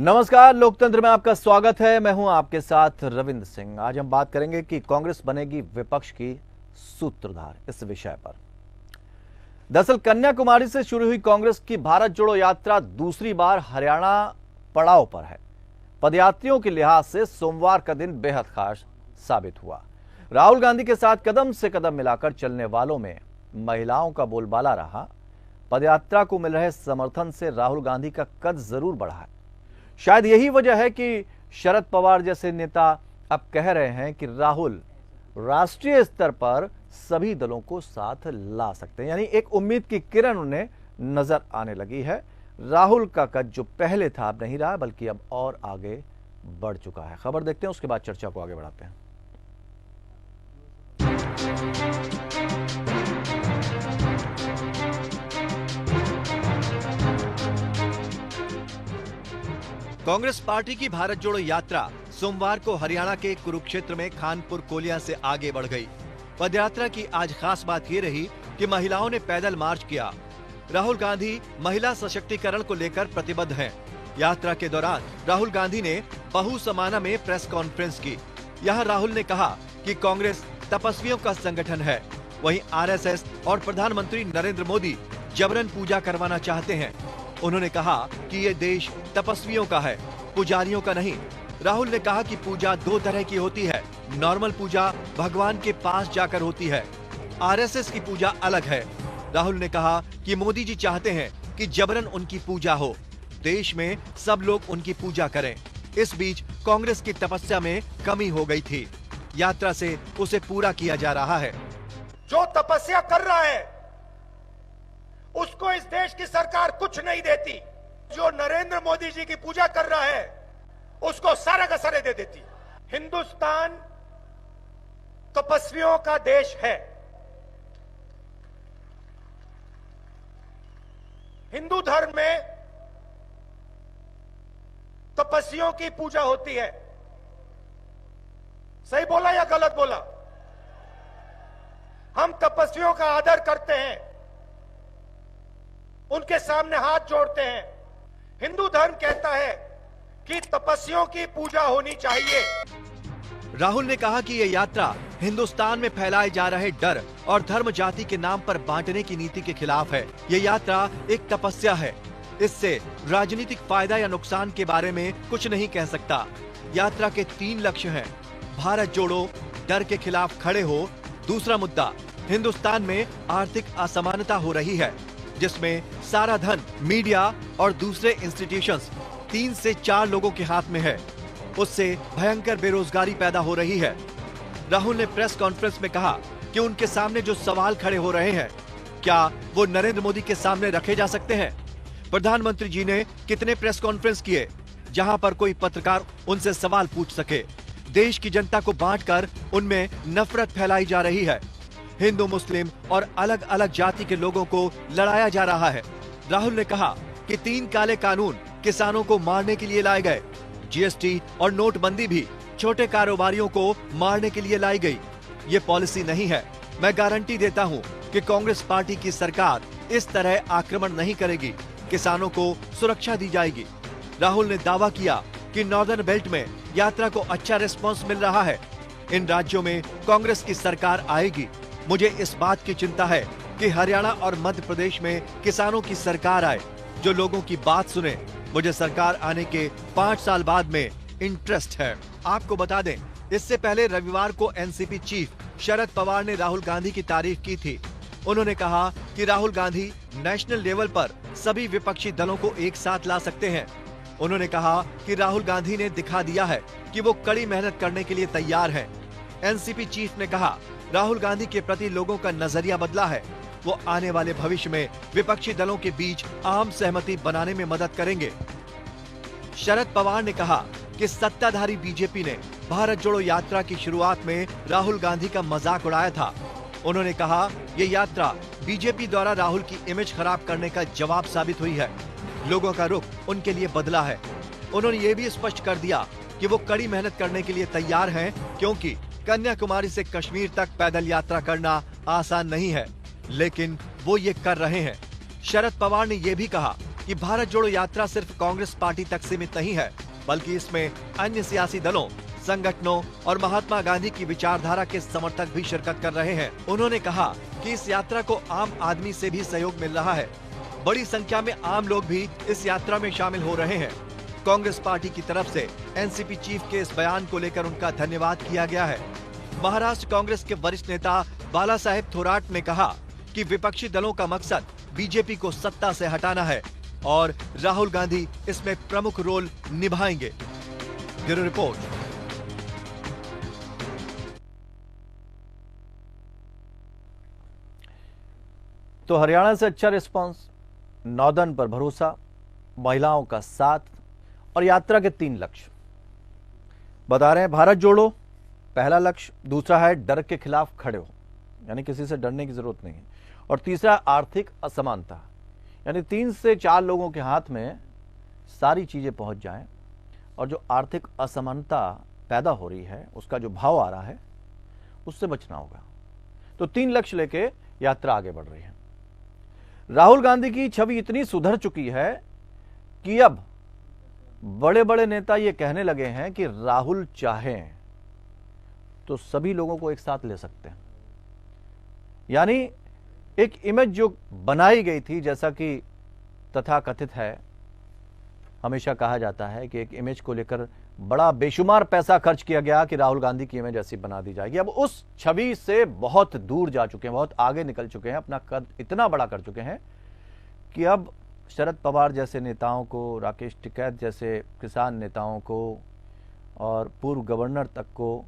नमस्कार, लोकतंत्र में आपका स्वागत है। मैं हूं आपके साथ रविंद्र सिंह। आज हम बात करेंगे कि कांग्रेस बनेगी विपक्ष की सूत्रधार, इस विषय पर। दरअसल कन्याकुमारी से शुरू हुई कांग्रेस की भारत जोड़ो यात्रा दूसरी बार हरियाणा पड़ाव पर है। पदयात्रियों के लिहाज से सोमवार का दिन बेहद खास साबित हुआ। राहुल गांधी के साथ कदम से कदम मिलाकर चलने वालों में महिलाओं का बोलबाला रहा। पदयात्रा को मिल रहे समर्थन से राहुल गांधी का कद जरूर बढ़ा है। शायद यही वजह है कि शरद पवार जैसे नेता अब कह रहे हैं कि राहुल राष्ट्रीय स्तर पर सभी दलों को साथ ला सकते हैं। यानी एक उम्मीद की किरण उन्हें नजर आने लगी है। राहुल का कद जो पहले था अब नहीं रहा, बल्कि अब और आगे बढ़ चुका है। खबर देखते हैं, उसके बाद चर्चा को आगे बढ़ाते हैं। कांग्रेस पार्टी की भारत जोड़ो यात्रा सोमवार को हरियाणा के कुरुक्षेत्र में खानपुर कोलिया से आगे बढ़ गई। पदयात्रा की आज खास बात ये रही कि महिलाओं ने पैदल मार्च किया। राहुल गांधी महिला सशक्तिकरण को लेकर प्रतिबद्ध हैं। यात्रा के दौरान राहुल गांधी ने बहु समाना में प्रेस कॉन्फ्रेंस की। यहाँ राहुल ने कहा कि कांग्रेस तपस्वियों का संगठन है। वहीं आरएसएस और प्रधानमंत्री नरेंद्र मोदी जबरन पूजा करवाना चाहते हैं। उन्होंने कहा कि ये देश तपस्वियों का है, पुजारियों का नहीं। राहुल ने कहा कि पूजा दो तरह की होती है। नॉर्मल पूजा भगवान के पास जाकर होती है, आरएसएस की पूजा अलग है। राहुल ने कहा कि मोदी जी चाहते हैं कि जबरन उनकी पूजा हो, देश में सब लोग उनकी पूजा करें। इस बीच कांग्रेस की तपस्या में कमी हो गई थी। यात्रा से उसे पूरा किया जा रहा है। जो तपस्या कर रहा है उसको इस देश की सरकार कुछ नहीं देती। जो नरेंद्र मोदी जी की पूजा कर रहा है उसको सारा का सारे दे देती। हिंदुस्तान तपस्वियों का देश है। हिंदू धर्म में तपस्वियों की पूजा होती है। सही बोला या गलत बोला? हम तपस्वियों का आदर करते हैं, उनके सामने हाथ जोड़ते हैं। हिंदू धर्म कहता है कि तपस्वियों की पूजा होनी चाहिए। राहुल ने कहा कि ये यात्रा हिंदुस्तान में फैलाए जा रहे डर और धर्म जाति के नाम पर बांटने की नीति के खिलाफ है। ये यात्रा एक तपस्या है। इससे राजनीतिक फायदा या नुकसान के बारे में कुछ नहीं कह सकता। यात्रा के 3 लक्ष्य हैं। भारत जोड़ो, डर के खिलाफ खड़े हो। दूसरा मुद्दा, हिंदुस्तान में आर्थिक असमानता हो रही है, जिसमें सारा धन मीडिया और दूसरे इंस्टीट्यूशंस 3 से 4 लोगों के हाथ में है। उससे भयंकर बेरोजगारी पैदा हो रही है। राहुल ने प्रेस कॉन्फ्रेंस में कहा कि उनके सामने जो सवाल खड़े हो रहे हैं, क्या वो नरेंद्र मोदी के सामने रखे जा सकते हैं? प्रधानमंत्री जी ने कितने प्रेस कॉन्फ्रेंस किए जहां पर कोई पत्रकार उनसे सवाल पूछ सके? देश की जनता को बांटकर उनमें नफरत फैलाई जा रही है। हिंदू, मुस्लिम और अलग अलग जाति के लोगों को लड़ाया जा रहा है। राहुल ने कहा कि 3 काले कानून किसानों को मारने के लिए लाए गए। जीएसटी और नोटबंदी भी छोटे कारोबारियों को मारने के लिए लाई गई। ये पॉलिसी नहीं है। मैं गारंटी देता हूं कि कांग्रेस पार्टी की सरकार इस तरह आक्रमण नहीं करेगी। किसानों को सुरक्षा दी जाएगी। राहुल ने दावा किया कि नॉर्दर्न बेल्ट में यात्रा को अच्छा रिस्पॉन्स मिल रहा है। इन राज्यों में कांग्रेस की सरकार आएगी। मुझे इस बात की चिंता है कि हरियाणा और मध्य प्रदेश में किसानों की सरकार आए, जो लोगों की बात सुने। मुझे सरकार आने के 5 साल बाद में इंटरेस्ट है। आपको बता दें, इससे पहले रविवार को एनसीपी चीफ शरद पवार ने राहुल गांधी की तारीफ की थी। उन्होंने कहा कि राहुल गांधी नेशनल लेवल पर सभी विपक्षी दलों को एक साथ ला सकते हैं। उन्होंने कहा कि राहुल गांधी ने दिखा दिया है कि वो कड़ी मेहनत करने के लिए तैयार हैं। एनसीपी चीफ ने कहा, राहुल गांधी के प्रति लोगों का नजरिया बदला है। वो आने वाले भविष्य में विपक्षी दलों के बीच आम सहमति बनाने में मदद करेंगे। शरद पवार ने कहा कि सत्ताधारी बीजेपी ने भारत जोड़ो यात्रा की शुरुआत में राहुल गांधी का मजाक उड़ाया था। उन्होंने कहा, ये यात्रा बीजेपी द्वारा राहुल की इमेज खराब करने का जवाब साबित हुई है। लोगों का रुख उनके लिए बदला है। उन्होंने ये भी स्पष्ट कर दिया कि वो कड़ी मेहनत करने के लिए तैयार हैं, क्योंकि कन्याकुमारी से कश्मीर तक पैदल यात्रा करना आसान नहीं है, लेकिन वो ये कर रहे हैं। शरद पवार ने यह भी कहा कि भारत जोड़ो यात्रा सिर्फ कांग्रेस पार्टी तक सीमित नहीं है, बल्कि इसमें अन्य सियासी दलों, संगठनों और महात्मा गांधी की विचारधारा के समर्थक भी शिरकत कर रहे हैं। उन्होंने कहा कि इस यात्रा को आम आदमी से भी सहयोग मिल रहा है। बड़ी संख्या में आम लोग भी इस यात्रा में शामिल हो रहे हैं। कांग्रेस पार्टी की तरफ से एनसीपी चीफ के इस बयान को लेकर उनका धन्यवाद किया गया है। महाराष्ट्र कांग्रेस के वरिष्ठ नेता बाला साहेब थोराट ने कहा कि विपक्षी दलों का मकसद बीजेपी को सत्ता से हटाना है और राहुल गांधी इसमें प्रमुख रोल निभाएंगे। Bureau report. तो हरियाणा से अच्छा रिस्पांस, नॉर्दर्न पर भरोसा, महिलाओं का साथ और यात्रा के 3 लक्ष्य बता रहे हैं। भारत जोड़ो पहला लक्ष्य, दूसरा है डर के खिलाफ खड़े हो, यानी किसी से डरने की जरूरत नहीं है, और तीसरा आर्थिक असमानता, यानी 3 से 4 लोगों के हाथ में सारी चीजें पहुंच जाएं और जो आर्थिक असमानता पैदा हो रही है, उसका जो भाव आ रहा है, उससे बचना होगा। तो 3 लक्ष्य लेके यात्रा आगे बढ़ रही है। राहुल गांधी की छवि इतनी सुधर चुकी है कि अब बड़े बड़े नेता ये कहने लगे हैं कि राहुल चाहें तो सभी लोगों को एक साथ ले सकते हैं। यानी एक इमेज जो बनाई गई थी, जैसा कि तथाकथित है, हमेशा कहा जाता है कि एक इमेज को लेकर बड़ा बेशुमार पैसा खर्च किया गया कि राहुल गांधी की इमेज ऐसी बना दी जाएगी। अब उस छवि से बहुत दूर जा चुके हैं, बहुत आगे निकल चुके हैं, अपना कद इतना बड़ा कर चुके हैं कि अब शरद पवार जैसे नेताओं को, राकेश टिकैत जैसे किसान नेताओं को और पूर्व गवर्नर तक को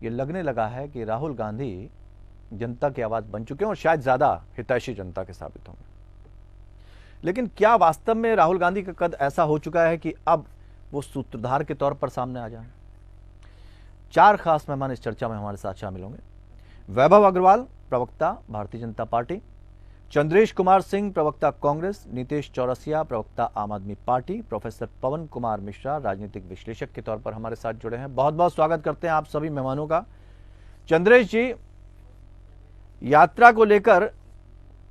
ये लगने लगा है कि राहुल गांधी जनता की आवाज बन चुके हैं और शायद ज्यादा हितैषी जनता के साबित होंगे। लेकिन क्या वास्तव में राहुल गांधी का कद ऐसा हो चुका है कि अब वो सूत्रधार के तौर पर सामने आ जाए? 4 खास मेहमान इस चर्चा में हमारे साथ शामिल होंगे। वैभव अग्रवाल, प्रवक्ता भारतीय जनता पार्टी, चंद्रेश कुमार सिंह, प्रवक्ता कांग्रेस, नीतेश चौरसिया, प्रवक्ता आम आदमी पार्टी, प्रोफेसर पवन कुमार मिश्रा, राजनीतिक विश्लेषक के तौर पर हमारे साथ जुड़े हैं। बहुत बहुत स्वागत करते हैं आप सभी मेहमानों का। चंद्रेश जी, यात्रा को लेकर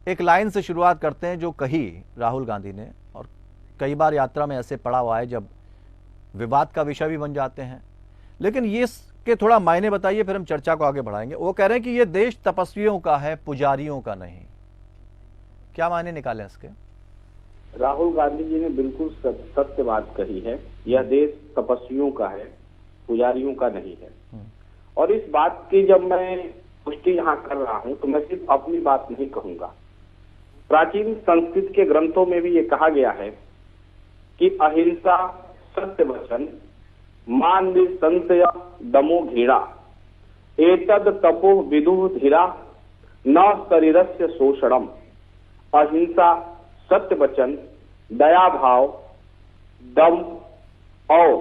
एक लाइन से शुरुआत करते हैं जो कही राहुल गांधी ने, और कई बार यात्रा में ऐसे पड़ा हुआ है जब विवाद का विषय भी बन जाते हैं, लेकिन ये के थोड़ा मायने बताइए, फिर हम चर्चा को आगे बढ़ाएंगे। वो कह रहे हैं कि ये देश तपस्वियों का है, पुजारियों का नहीं। क्या मायने निकाले इसके? राहुल गांधी जी ने बिल्कुल सत्य बात कही है। यह देश तपस्वियों का है, पुजारियों का नहीं है। और इस बात की जब मैं पुष्टि यहाँ कर रहा हूँ तो मैं सिर्फ अपनी बात नहीं कहूंगा। प्राचीन संस्कृत के ग्रंथों में भी ये कहा गया है कि अहिंसा, सत्य वचन, मान संशय, दमो घृणा, एतद तपो विदुः धीरा, न शरीरस्य शोषणम। अहिंसा, सत्य वचन, दया भाव, दम और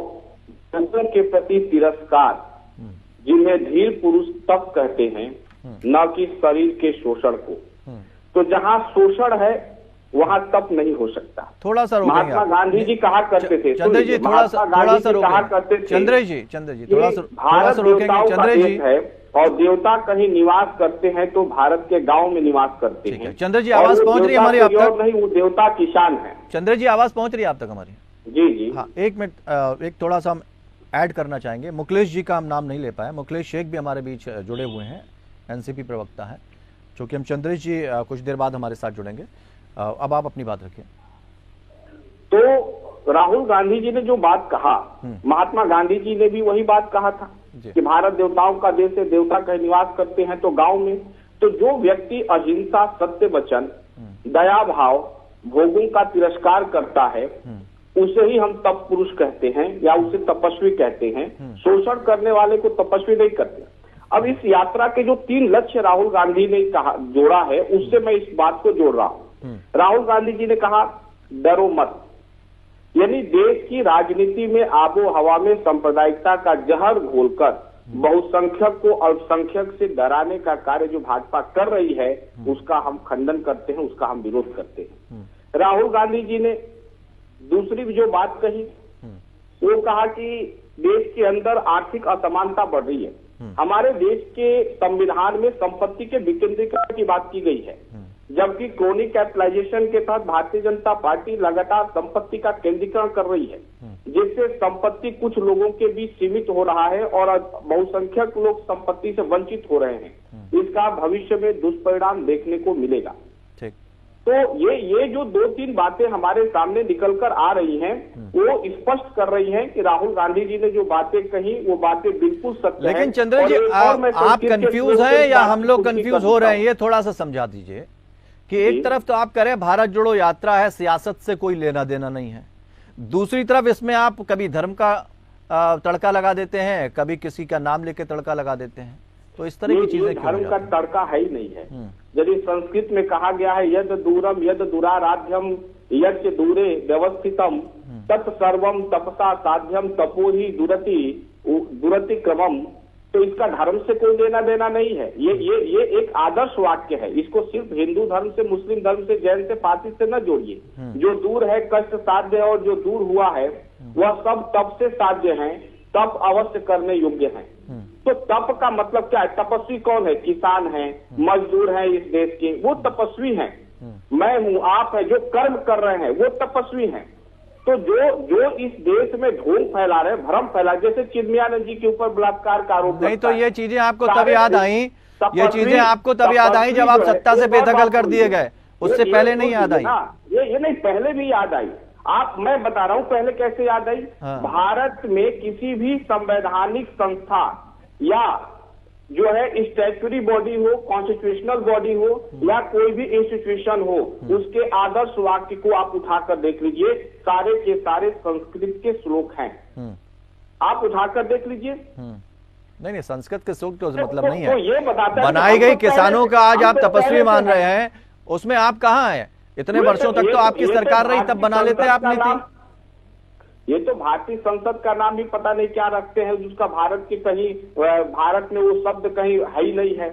दूसरों के प्रति तिरस्कार, जिन्हें धीर पुरुष तप कहते हैं, न कि शरीर के शोषण को। तो जहां शोषण है वहां तप नहीं हो सकता। थोड़ा सा रोकेंगे। महात्मा गांधी जी कहा करते थे, चंद्र जी थोड़ा सा कहा करते थे, चंद्र जी थोड़ा सा रोकेंगे। चंद्र जी है और देवता कहीं निवास करते हैं तो भारत के गांव में निवास करते हैं। चंद्र जी आवाज पहुंच रही है हमारी आप तक? नहीं, वो देवता किसान है। चंद्र जी आवाज पहुंच रही है आप तक हमारी? जी जी हाँ, 1 मिनट, एक थोड़ा सा हम ऐड करना चाहेंगे। मुकलेश जी का हम नाम नहीं ले पाए। मुकलेश शेख भी हमारे बीच जुड़े हुए हैं, एनसीपी प्रवक्ता है, क्योंकि हम चंद्रेश जी कुछ देर बाद हमारे साथ जुड़ेंगे। अब आप अपनी बात रखिए। तो राहुल गांधी जी ने जो बात कहा, महात्मा गांधी जी ने भी वही बात कहा था कि भारत देवताओं का देश है, देवता कहीं निवास करते हैं तो गांव में। तो जो व्यक्ति अहिंसा, सत्य वचन, दया भाव, भोगों का तिरस्कार करता है, उसे ही हम तप पुरुष कहते हैं या उसे तपस्वी कहते हैं। शोषण करने वाले को तपस्वी नहीं करते। अब इस यात्रा के जो 3 लक्ष्य राहुल गांधी ने कहा, जोड़ा है, उससे मैं इस बात को जोड़ रहा हूं। राहुल गांधी जी ने कहा डरो मत, यानी देश की राजनीति में आबो हवा में सांप्रदायिकता का जहर घोलकर बहुसंख्यक को अल्पसंख्यक से डराने का कार्य जो भाजपा कर रही है, उसका हम खंडन करते हैं, उसका हम विरोध करते हैं। राहुल गांधी जी ने दूसरी जो बात कही, वो कहा कि देश के अंदर आर्थिक असमानता बढ़ रही है। हमारे देश के संविधान में संपत्ति के विकेंद्रीकरण की बात की गई है। जबकि क्रोनिक कैपिटलाइजेशन के तहत भारतीय जनता पार्टी लगातार संपत्ति का केंद्रीकरण कर रही है, जिससे संपत्ति कुछ लोगों के बीच सीमित हो रहा है और बहुसंख्यक लोग संपत्ति से वंचित हो रहे हैं। इसका भविष्य में दुष्परिणाम देखने को मिलेगा। तो ये जो 2-3 बातें हमारे सामने निकल कर आ रही हैं, वो स्पष्ट कर रही हैं कि राहुल गांधी जी ने जो बातें कही वो बातें बिल्कुल सत्य हैं। लेकिन चंद्र जी, आप कंफ्यूज हैं या हम लोग कंफ्यूज हो रहे हैं, ये थोड़ा सा समझा दीजिए कि एक तरफ तो आप कह रहे हैं भारत जोड़ो यात्रा है, सियासत से कोई लेना देना नहीं है, दूसरी तरफ इसमें आप कभी धर्म का तड़का लगा देते हैं, कभी किसी का नाम लेके तड़का लगा देते हैं, तो इस तरह की चीजें धर्म का तड़का है ही नहीं है। यदि संस्कृत में कहा गया है यद दूरम यद दुराराध्यम यज्ञ दूरे व्यवस्थितम तत्सर्वम तपसा साध्यम तपोहि दुरति क्रमम, तो इसका धर्म से कोई लेना देना नहीं है। ये एक आदर्श वाक्य है। इसको सिर्फ हिंदू धर्म से, मुस्लिम धर्म से, जैन से, पारसी से न जोड़िए। जो दूर है कष्ट साध्य और जो दूर हुआ है वह सब तप से साध्य है, तप अवश्य करने योग्य है। तो तप का मतलब क्या है? तपस्वी कौन है? किसान है, मजदूर है इस देश के, वो तपस्वी हैं। मैं हूं, आप है, जो कर्म कर रहे हैं वो तपस्वी हैं। तो जो इस देश में ढोंग फैला रहे, भ्रम फैला, जैसे चिन्मयानंद जी के ऊपर बलात्कार का आरोप नहीं, तो ये चीजें आपको तब याद आई, ये चीजें आपको तब याद आई जब आप सत्ता से बेदखल कर दिए गए, उससे पहले नहीं याद आई? ये नहीं, पहले भी याद आई। मैं बता रहा हूं पहले कैसे याद आई। भारत में किसी भी संवैधानिक संस्था या जो है स्टैट्यूटरी बॉडी हो, कॉन्स्टिट्यूशनल बॉडी हो या कोई भी इंस्टीट्यूशन हो, उसके आदर्श वाक्य को आप उठाकर देख लीजिए, सारे के सारे संस्कृत के श्लोक हैं। आप उठाकर देख लीजिए। नहीं, संस्कृत के श्लोक तो मतलब नहीं है। तो ये बताता है बनाई गई किसानों का आज आप तपस्वी मान रहे हैं, उसमें आप कहाँ हैं? इतने वर्षों तक तो आपकी सरकार रही, तब बना लेते आप नीति। ये तो भारतीय संसद का नाम भी पता नहीं क्या रखते हैं, जिसका भारत की कहीं, भारत में वो शब्द कहीं है ही नहीं है।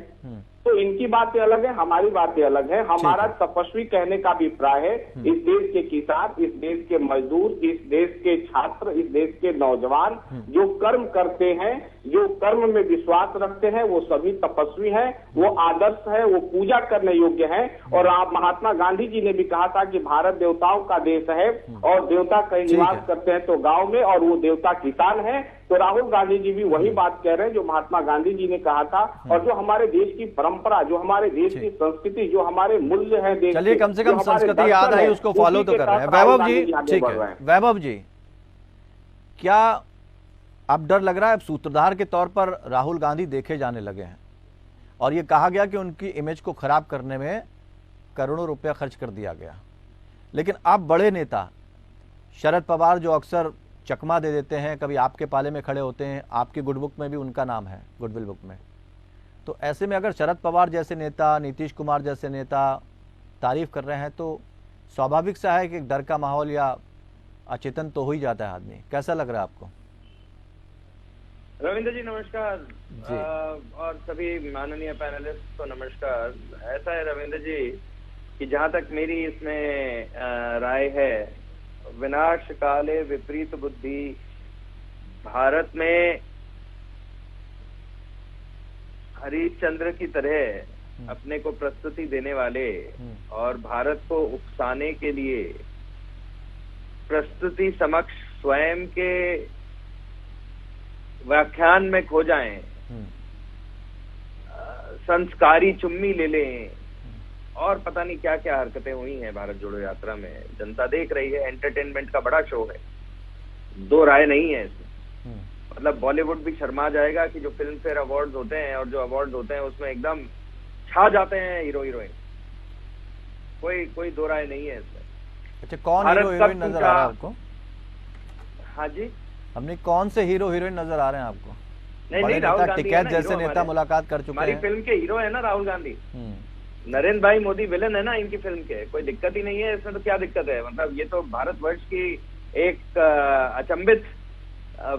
तो इनकी बातें अलग है, हमारी बातें अलग है। हमारा तपस्वी कहने का अभिप्राय है इस देश के किसान, इस देश के मजदूर, इस देश के छात्र, इस देश के नौजवान जो कर्म करते हैं, जो कर्म में विश्वास रखते हैं, वो सभी तपस्वी हैं, वो आदर्श है, वो पूजा करने योग्य है। और आप महात्मा गांधी जी ने भी कहा था कि भारत देवताओं का देश है और देवता कहीं निवास करते हैं तो गांव में, और वो देवता किसान है। तो राहुल गांधी जी भी वही बात कह रहे हैं जो महात्मा गांधी जी ने कहा था। और जो हमारे देश की परंपरा, जो हमारे देश की संस्कृति, जो हमारे मूल्य है देश, चलिए कम से कम संस्कृति याद आई, उसको फॉलो तो कर रहे हैं। वैभव जी, ठीक है, वैभव जी, क्या अब डर लग रहा है? अब सूत्रधार के तौर पर राहुल गांधी देखे जाने लगे हैं और ये कहा गया कि उनकी इमेज को खराब करने में करोड़ों रुपया खर्च कर दिया गया, लेकिन अब बड़े नेता शरद पवार जो अक्सर चकमा दे देते हैं, कभी आपके पाले में खड़े होते हैं, आपकी गुडबुक में भी उनका नाम है, गुडविल बुक में, तो ऐसे में अगर शरद पवार जैसे नेता, नीतीश कुमार जैसे नेता तारीफ कर रहे हैं तो स्वाभाविक सा है कि एक डर का माहौल या अचेतन तो हो ही जाता है आदमी। कैसा लग रहा है आपको? रविंद्र जी नमस्कार जी। और सभी माननीय पैनलिस्ट को नमस्कार। ऐसा है रविंद्र जी कि जहां तक मेरी इसमें राय है, विनाश काले विपरीत बुद्धि, भारत में हरिश्चंद्र की तरह अपने को प्रस्तुति देने वाले और भारत को उकसाने के लिए प्रस्तुति समक्ष स्वयं के व्याख्यान में खो जाएं, संस्कारी चुम्मी ले लें और पता नहीं क्या क्या हरकतें हुई हैं भारत जोड़ो यात्रा में। जनता देख रही है, एंटरटेनमेंट का बड़ा शो है, दो राय नहीं है इसमें। मतलब बॉलीवुड भी शर्मा जाएगा कि जो फिल्म फेयर अवार्ड्स होते हैं और जो अवार्ड्स होते हैं उसमें एकदम छा जाते हैं हीरो हीरोइन। कोई दो राय नहीं है इसमें। अच्छा, कौन हीरो हीरोइन नजर आ रहा है आपको? हाँ जी, हमने कौन से हीरो हीरोइन नजर आ रहे हैं आपको? नहीं, राहुल गांधी टिकैत जैसे नेता मुलाकात कर चुके हैं। हमारी फिल्म के हीरो है ना राहुल गांधी। नरेंद्र भाई मोदी विलन है ना इनकी फिल्म के, कोई दिक्कत ही नहीं है इसमें। तो क्या दिक्कत है? मतलब ये तो भारतवर्ष की एक अचंभित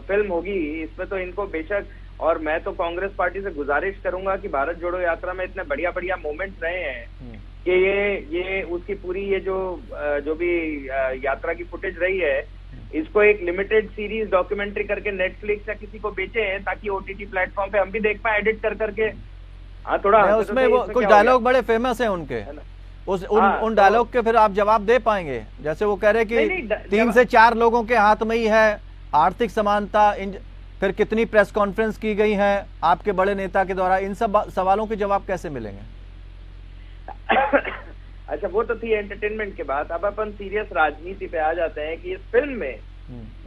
फिल्म होगी, इसमें तो इनको बेशक। और मैं तो कांग्रेस पार्टी से गुजारिश करूंगा कि भारत जोड़ो यात्रा में इतने बढ़िया बढ़िया मोमेंट्स रहे हैं कि ये उसकी पूरी ये जो भी यात्रा की फुटेज रही है, इसको एक लिमिटेड सीरीज डॉक्यूमेंट्री करके नेटफ्लिक्स या किसी को बेचे ताकि ओटीटी प्लेटफॉर्म पे हम भी देख पाए एडिट कर करके। हाँ, थोड़ा उसमें वो कुछ डायलॉग बड़े फेमस हैं उनके, उन डायलॉग के फिर आप जवाब दे पाएंगे? जैसे वो कह रहे कि 3 से 4 लोगों के हाथ में ही है आर्थिक समानता, फिर कितनी प्रेस कॉन्फ्रेंस की गई है आपके बड़े नेता के द्वारा, इन सब सवालों के जवाब कैसे मिलेंगे? अच्छा, वो तो थी एंटरटेनमेंट के बाद। अब अपन सीरियस राजनीति पे आ जाते हैं कि इस फिल्म में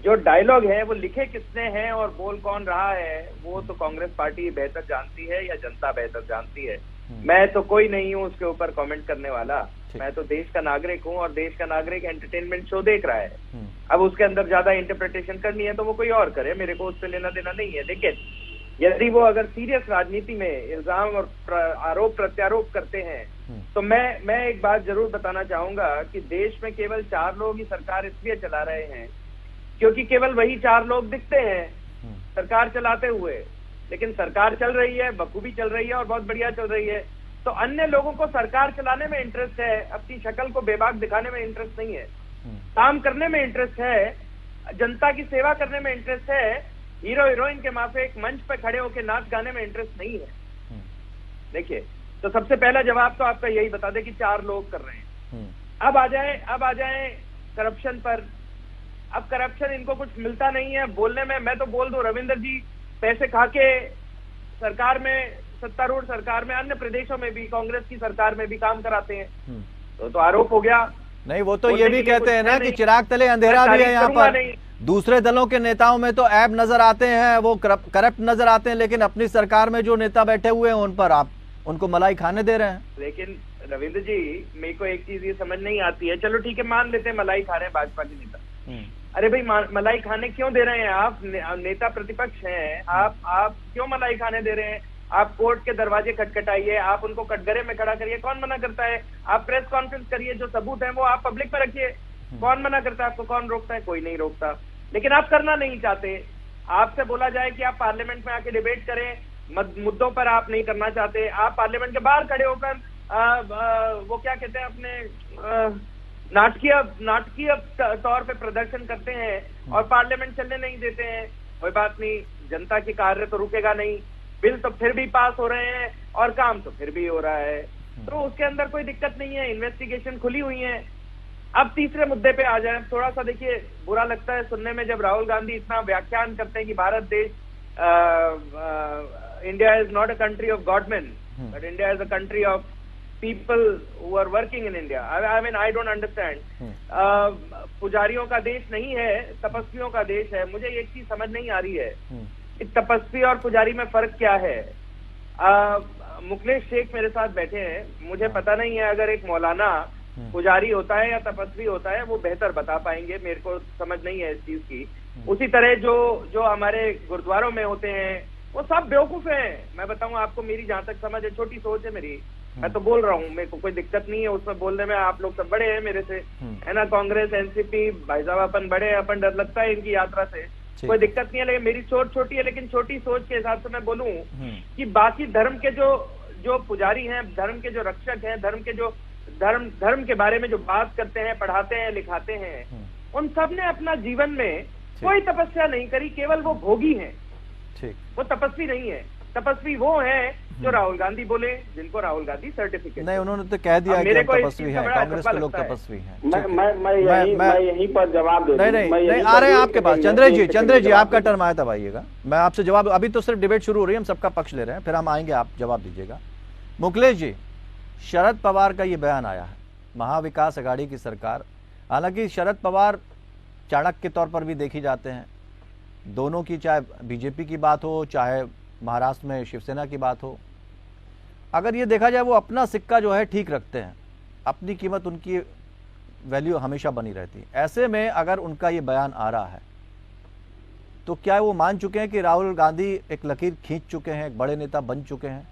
जो डायलॉग है वो लिखे किसने हैं और बोल कौन रहा है, वो तो कांग्रेस पार्टी बेहतर जानती है या जनता बेहतर जानती है। मैं तो कोई नहीं हूँ उसके ऊपर कमेंट करने वाला। मैं तो देश का नागरिक हूँ और देश का नागरिक एंटरटेनमेंट शो देख रहा है। अब उसके अंदर ज्यादा इंटरप्रिटेशन करनी है तो वो कोई और करे, मेरे को उससे लेना देना नहीं है। लेकिन यदि वो अगर सीरियस राजनीति में इल्जाम और आरोप प्रत्यारोप करते हैं तो मैं एक बात जरूर बताना चाहूंगा कि देश में केवल 4 लोग ही सरकार इसलिए चला रहे हैं क्योंकि केवल वही 4 लोग दिखते हैं सरकार चलाते हुए। लेकिन सरकार चल रही है, बखूबी चल रही है और बहुत बढ़िया चल रही है। तो अन्य लोगों को सरकार चलाने में इंटरेस्ट है, अपनी शक्ल को बेबाक दिखाने में इंटरेस्ट नहीं है, काम करने में इंटरेस्ट है, जनता की सेवा करने में इंटरेस्ट है। हीरो हीरोइन के माफे एक मंच पे खड़े होकर नाच गाने में इंटरेस्ट नहीं है। देखिए, तो सबसे पहला जवाब तो आपका यही बता दे कि 4 लोग कर रहे हैं। अब आ जाए करप्शन पर। अब करप्शन इनको कुछ मिलता नहीं है बोलने में। मैं तो बोल दूं, रविंद्र जी पैसे खा के सरकार में, सत्तारूढ़ सरकार में, अन्य प्रदेशों में भी, कांग्रेस की सरकार में भी काम कराते हैं। तो आरोप हो गया। नहीं, वो तो ये भी कहते हैं ना कि चिराग तले अंधेरा भी है यहाँ पर। दूसरे दलों के नेताओं में तो ऐब नजर आते हैं, वो करप्ट नजर आते हैं, लेकिन अपनी सरकार में जो नेता बैठे हुए हैं उन पर आप उनको मलाई खाने दे रहे हैं। लेकिन रविंद्र जी, मेरे को एक चीज ये समझ नहीं आती है। चलो ठीक है, मान लेते हैं मलाई खा रहे हैं भाजपा के नेता। अरे भाई, मलाई खाने क्यों दे रहे हैं आप? नेता प्रतिपक्ष हैं आप क्यों मलाई खाने दे रहे हैं? आप कोर्ट के दरवाजे खटखटाइए, आप उनको कटघरे में खड़ा करिए, कौन मना करता है? आप प्रेस कॉन्फ्रेंस करिए, जो सबूत है वो आप पब्लिक पर रखिए, कौन मना करता है? आपको कौन रोकता है? कोई नहीं रोकता। लेकिन आप करना नहीं चाहते। आपसे बोला जाए कि आप पार्लियामेंट में आके डिबेट करें, मुद्दों पर आप नहीं करना चाहते। आप पार्लियामेंट के बाहर खड़े होकर वो क्या कहते हैं, अपने नाटकीय तौर पे प्रदर्शन करते हैं और पार्लियामेंट चलने नहीं देते हैं। कोई बात नहीं, जनता के कार्य तो रुकेगा नहीं, बिल तो फिर भी पास हो रहे हैं और काम तो फिर भी हो रहा है, तो उसके अंदर कोई दिक्कत नहीं है। इन्वेस्टिगेशन खुली हुई है। अब तीसरे मुद्दे पे आ जाए। थोड़ा सा देखिए, बुरा लगता है सुनने में जब राहुल गांधी इतना व्याख्यान करते हैं कि भारत देश, India is not a country of godmen but India is a country of people who are working in India. I mean, I don't understand. पुजारियों का देश नहीं है, तपस्वियों का देश है। मुझे एक चीज समझ नहीं आ रही है कि तपस्वी और पुजारी में फर्क क्या है। मुखलेश शेख मेरे साथ बैठे हैं, मुझे पता नहीं है अगर एक मौलाना पुजारी होता है या तपस्वी होता है, वो बेहतर बता पाएंगे, मेरे को समझ नहीं है इस चीज की। उसी तरह जो हमारे गुरुद्वारों में होते हैं वो सब बेवकूफ हैं। मैं बताऊं आपको, मेरी जहां तक समझ है, छोटी सोच है मेरी, मैं तो बोल रहा हूँ, मेरे को कोई दिक्कत नहीं है उसमें बोलने में। आप लोग सब बड़े हैं मेरे से, है ना, कांग्रेस, एनसीपी, भाई साहब अपन बड़े हैं, अपन डर लगता है इनकी यात्रा से, कोई दिक्कत नहीं है। लेकिन मेरी सोच छोटी है, लेकिन छोटी सोच के हिसाब से मैं बोलूं कि बाकी धर्म के जो पुजारी हैं, धर्म के जो रक्षक हैं, धर्म के बारे में जो बात करते हैं, पढ़ाते हैं, लिखाते हैं, उन सब ने अपना जीवन में कोई तपस्या नहीं करी, केवल वो भोगी हैं। वो तपस्वी नहीं है। तपस्वी वो है जो राहुल गांधी बोले, जिनको राहुल गांधी सर्टिफिकेट। नहीं, उन्होंने तो कह दिया कि तपस्वी हैं, कांग्रेस के लोग तपस्वी हैं। मैं यहीं पर जवाब दे दूं। नहीं आ रहे हैं आपके पास। चंद्र जी आपका टर्म आया तब आइएगा, मैं आपसे जवाब, अभी तो सिर्फ डिबेट शुरू हो रही है, हम सबका पक्ष ले रहे हैं, फिर हम आएंगे, आप जवाब दीजिएगा। मुखलेश जी, शरद पवार का ये बयान आया है, महाविकास अघाड़ी की सरकार, हालांकि शरद पवार चाणक्य के तौर पर भी देखी जाते हैं, दोनों की, चाहे बीजेपी की बात हो, चाहे महाराष्ट्र में शिवसेना की बात हो, अगर ये देखा जाए वो अपना सिक्का जो है ठीक रखते हैं, अपनी कीमत, उनकी वैल्यू हमेशा बनी रहती है। ऐसे में अगर उनका ये बयान आ रहा है तो क्या वो मान चुके हैं कि राहुल गांधी एक लकीर खींच चुके हैं, एक बड़े नेता बन चुके हैं?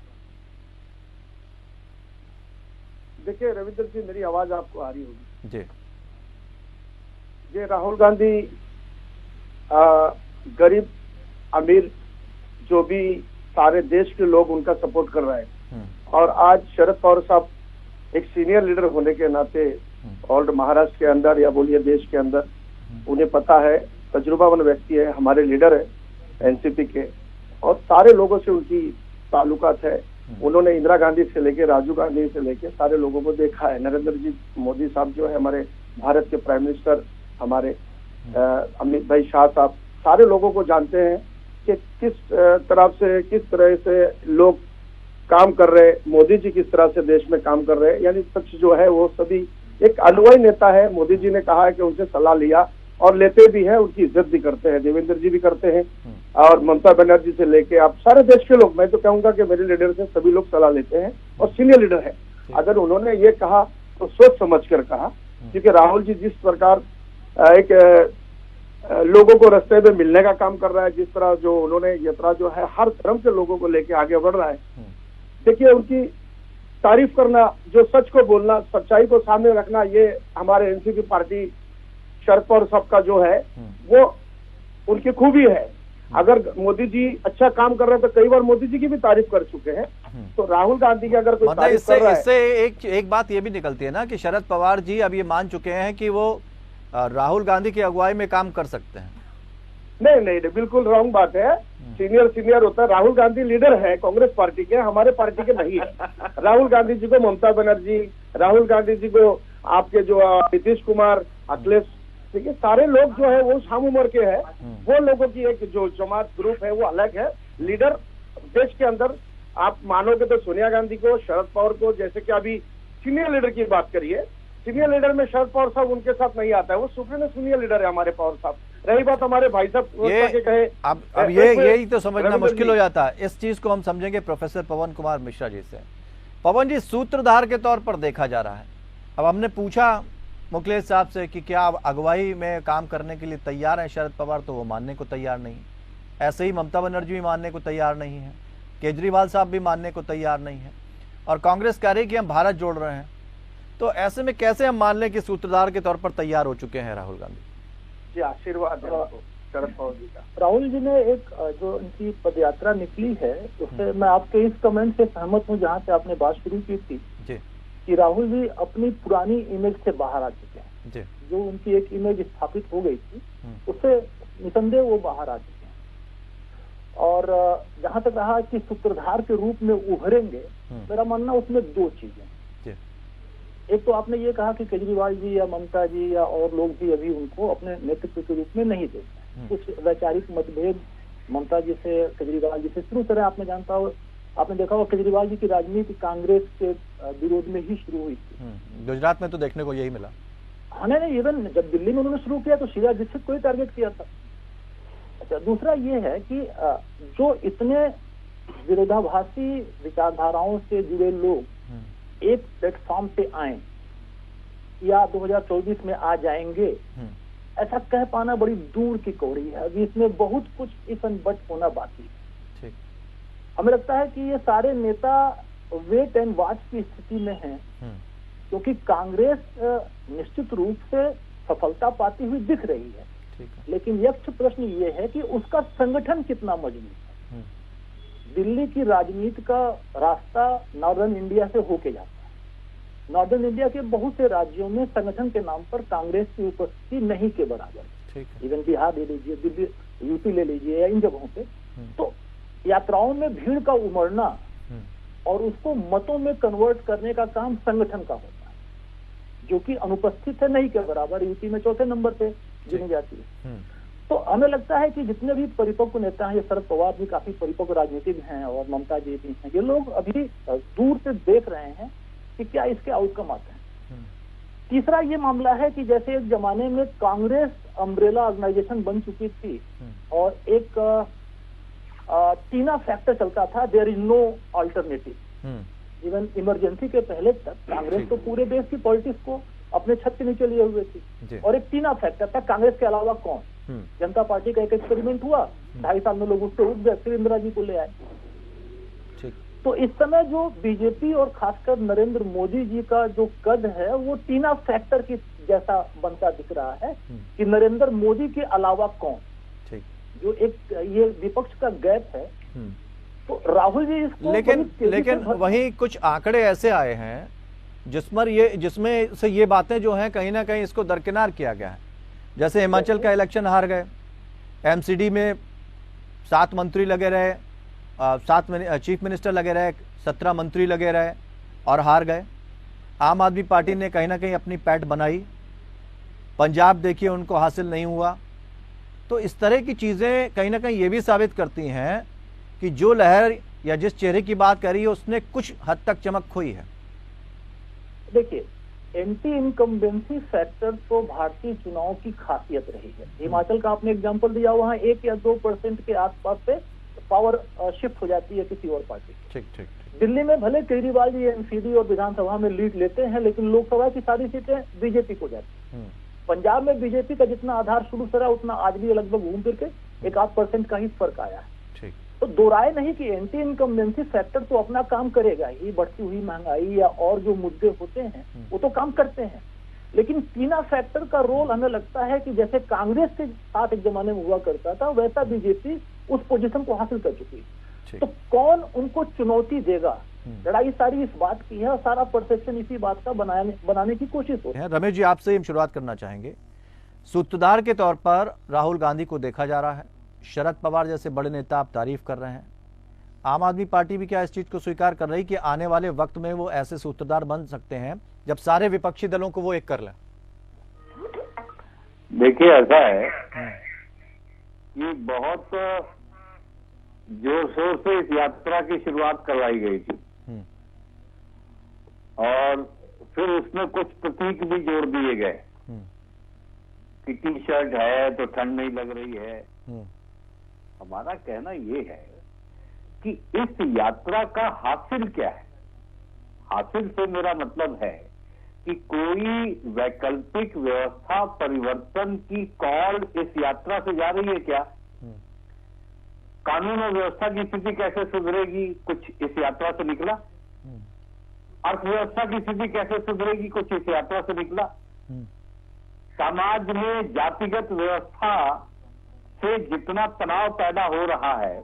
देखिए रविंद्र जी, मेरी आवाज आपको आ रही होगी जी। ये राहुल गांधी गरीब अमीर जो भी सारे देश के लोग उनका सपोर्ट कर रहे हैं, और आज शरद पवार साहब एक सीनियर लीडर होने के नाते और महाराष्ट्र के अंदर या बोलिए देश के अंदर, उन्हें पता है, तजुर्बावान व्यक्ति है, हमारे लीडर है एनसीपी के, और सारे लोगों से उनकी ताल्लुकात है। उन्होंने इंदिरा गांधी से लेके राजीव गांधी से लेके सारे लोगों को देखा है। नरेंद्र जी मोदी साहब जो है हमारे भारत के प्राइम मिनिस्टर, हमारे अमित भाई शाह साहब, सारे लोगों को जानते हैं कि किस तरह से लोग काम कर रहे, मोदी जी किस तरह से देश में काम कर रहे हैं। यानी सच जो है वो सभी एक अनुभवी नेता है। मोदी जी ने कहा है कि उनसे सलाह लिया और लेते भी हैं, उनकी इज्जत भी करते हैं, देवेंद्र जी भी करते हैं, और ममता बनर्जी से लेके आप सारे देश के लोग, मैं तो कहूंगा कि मेरे लीडर से सभी लोग सलाह लेते हैं और सीनियर लीडर है। अगर उन्होंने ये कहा तो सोच समझ कर कहा, क्योंकि राहुल जी जिस प्रकार एक लोगों को रास्ते में मिलने का काम कर रहा है, जिस तरह जो उन्होंने यात्रा जो है हर धर्म के लोगों को लेके आगे बढ़ रहा है, देखिए उनकी तारीफ करना, जो सच को बोलना, सच्चाई को सामने रखना, ये हमारे एनसीपी पार्टी शरद पवार साहब का जो है वो उनकी खूबी है। अगर मोदी जी अच्छा काम कर रहे हैं तो कई बार मोदी जी की भी तारीफ कर चुके हैं, तो राहुल गांधी की अगर कोई मतलब तारीफ कर रहा है, इससे एक बात ये भी निकलती है ना कि शरद पवार जी अब ये मान चुके हैं कि वो राहुल गांधी की अगुवाई में काम कर सकते हैं। नहीं, बिल्कुल रॉन्ग बात है। सीनियर होता है। राहुल गांधी लीडर है कांग्रेस पार्टी के, हमारे पार्टी के नहीं है। राहुल गांधी जी को ममता बनर्जी, राहुल गांधी जी को आपके जो नीतीश कुमार, अखिलेश, ठीक है, सारे लोग जो है वो हम उम्र के हैं। वो लोगों की एक जो जमात ग्रुप है वो अलग है। लीडर देश के अंदर आप मानोगे तो सोनिया गांधी को, शरद पवार को, जैसे कि अभी सीनियर लीडर की बात करिए, सीनियर लीडर में शरद पवार साहब उनके साथ नहीं आता है, वो सुप्रीम सीनियर लीडर है हमारे पवार साहब। रही बात हमारे भाई साहब के कहे, अब यही तो समझना मुश्किल हो जाता है। इस चीज को हम समझेंगे प्रोफेसर पवन कुमार मिश्रा जी से। पवन जी, सूत्रधार के तौर पर देखा जा रहा है। अब हमने पूछा मुखलेश साहब से कि क्या अगुवाई में काम करने के लिए तैयार है शरद पवार, तो वो मानने को तैयार नहीं। ऐसे ही ममता बनर्जी भी मानने को तैयार नहीं है, केजरीवाल साहब भी मानने को तैयार नहीं है, और कांग्रेस कह रही है कि हम भारत जोड़ रहे हैं। तो ऐसे में कैसे हम मान लें कि सूत्रधार के तौर पर तैयार हो चुके हैं राहुल गांधी? जी आशीर्वाद है शरद पवार जी का। राहुल जी ने एक जो उनकी पदयात्रा निकली है, उससे मैं आपके इस कमेंट से सहमत हूँ जहाँ से आपने बात शुरू की थी जी, कि राहुल जी अपनी पुरानी इमेज से बाहर आ चुके हैं जी। जो उनकी एक इमेज स्थापित हो गई थी, उससे निसंदेह वो बाहर आ चुके हैं। और जहां तक रहा कि सूत्रधार के रूप में उभरेंगे, मेरा मानना उसमें दो चीजें। एक तो आपने ये कहा कि केजरीवाल जी या ममता जी या और लोग भी अभी उनको अपने नेतृत्व के रूप में नहीं देखते हैं। कुछ वैचारिक मतभेद ममता जी से, केजरीवाल जी से शुरू तरह आपने देखा होगा केजरीवाल जी की राजनीति कांग्रेस के विरोध में ही शुरू हुई थी। गुजरात में तो देखने को यही मिला। हाँ नहीं, इवन जब दिल्ली में उन्होंने शुरू किया तो शीला दीक्षित को ही टारगेट किया था। अच्छा, दूसरा ये है कि जो इतने विरोधाभासी विचारधाराओं से जुड़े लोग एक प्लेटफॉर्म पे आए या 2024 में आ जाएंगे, ऐसा कह पाना बड़ी दूर की कौड़ी है। अभी इसमें बहुत कुछ इफ एंड बट होना बाकी है। हमें लगता है कि ये सारे नेता वेट एंड वॉच की स्थिति में हैं, क्योंकि कांग्रेस निश्चित रूप से सफलता पाती हुई दिख रही है, लेकिन यक्ष प्रश्न ये है कि उसका संगठन कितना मजबूत है। दिल्ली की राजनीति का रास्ता नॉर्दर्न इंडिया से होके जाता है। नॉर्दर्न इंडिया के बहुत से राज्यों में संगठन के नाम पर कांग्रेस की उपस्थिति नहीं के बराबर। इवन बिहार ले लीजिए, दिल्ली, यूपी ले लीजिए, या इन जगहों पे तो यात्राओं में भीड़ का उमड़ना और उसको मतों में कन्वर्ट करने का काम संगठन का होता है, जो कि अनुपस्थित है नहीं के बराबर। यूपी में चौथे नंबर पे गिनी जाती है। तो हमें लगता है कि जितने भी परिपक्व नेता हैं, ये शरद पवार भी काफी परिपक्व राजनीतिक हैं और ममता जी भी हैं, ये लोग अभी दूर से देख रहे हैं कि क्या इसके आउटकम आते हैं। तीसरा ये मामला है कि जैसे एक जमाने में कांग्रेस अम्ब्रेला ऑर्गेनाइजेशन बन चुकी थी और एक टीना फैक्टर चलता था, there is no alternative. Even emergency के पहले तक कांग्रेस तो पूरे देश की पॉलिटिक्स को अपने छत के नीचे लिए हुए थी, और एक टीना फैक्टर था, कांग्रेस के अलावा कौन। जनता पार्टी का एक एक्सपेरिमेंट हुआ, 2.5 साल में लोग उससे उठ गए, फिर इंदिरा जी को ले आए। तो इस समय जो बीजेपी और खासकर नरेंद्र मोदी जी का जो कद है वो टीना फैक्टर की जैसा बनता दिख रहा है कि नरेंद्र मोदी के अलावा कौन, जो एक ये विपक्ष का गैप है। तो राहुल जी इसको लेकिन वहीं कुछ आंकड़े ऐसे आए हैं जिसमें से ये बातें जो हैं कहीं ना कहीं इसको दरकिनार किया गया है। जैसे हिमाचल का इलेक्शन हार गए, एमसीडी में 7 मंत्री लगे रहे, 7 चीफ मिनिस्टर लगे रहे, 17 मंत्री लगे रहे और हार गए। आम आदमी पार्टी ने कहीं ना कहीं अपनी पैठ बनाई, पंजाब देखिए उनको हासिल नहीं हुआ। तो इस तरह की चीज़ें कहीं ना कहीं ये भी साबित करती हैं कि जो लहर या जिस चेहरे की बात करी है उसने कुछ हद तक चमक खोई है। देखिए, एंटी इनकम्बेंसी फैक्टर तो भारतीय चुनाव की खासियत रही है। हिमाचल का आपने एग्जांपल दिया, वहां 1 या 2% के आसपास से पावर शिफ्ट हो जाती है किसी और पार्टी की। ठीक ठीक। दिल्ली में भले केजरीवाल जी एमसीडी और विधानसभा में लीड लेते हैं, लेकिन लोकसभा की सारी सीटें बीजेपी को जाती हैं। पंजाब में बीजेपी का जितना आधार शुरू से रहा उतना आज भी लगभग घूम फिर के 1-8% का ही फर्क आया है। तो दो राय नहीं कि एंटी इनकम्बेंसी फैक्टर तो अपना काम करेगा ही, बढ़ती हुई महंगाई या और जो मुद्दे होते हैं वो तो काम करते हैं, लेकिन टीना फैक्टर का रोल हमें लगता है कि जैसे कांग्रेस के साथ एक जमाने में हुआ करता था, वैसा बीजेपी उस पोजीशन को हासिल कर चुकी है। तो कौन उनको चुनौती देगा, लड़ाई सारी इस बात की है और सारा परसेप्शन इसी बात का बनाने की कोशिश हो रही है। रमेश जी, आपसे हम शुरुआत करना चाहेंगे। सूत्रधार के तौर पर राहुल गांधी को देखा जा रहा है, शरद पवार जैसे बड़े नेता आप तारीफ कर रहे हैं। आम आदमी पार्टी भी क्या इस चीज को स्वीकार कर रही कि आने वाले वक्त में वो ऐसे सूत्रधार बन सकते हैं जब सारे विपक्षी दलों को वो एक कर लें? देखिए, ऐसा है कि बहुत जोर शोर से इस यात्रा की शुरुआत करवाई गई थी और फिर उसमें कुछ प्रतीक भी जोड़ दिए गए कि टी शर्ट है तो ठंड नहीं लग रही है। हमारा कहना ये है कि इस यात्रा का हासिल क्या है। हासिल से मेरा मतलब है कि कोई वैकल्पिक व्यवस्था परिवर्तन की कॉल इस यात्रा से जा रही है क्या? कानून और व्यवस्था की स्थिति कैसे सुधरेगी, कुछ इस यात्रा से निकला। अर्थव्यवस्था की स्थिति कैसे सुधरेगी, कुछ इस यात्रा से निकला। समाज में जातिगत व्यवस्था से जितना तनाव पैदा हो रहा है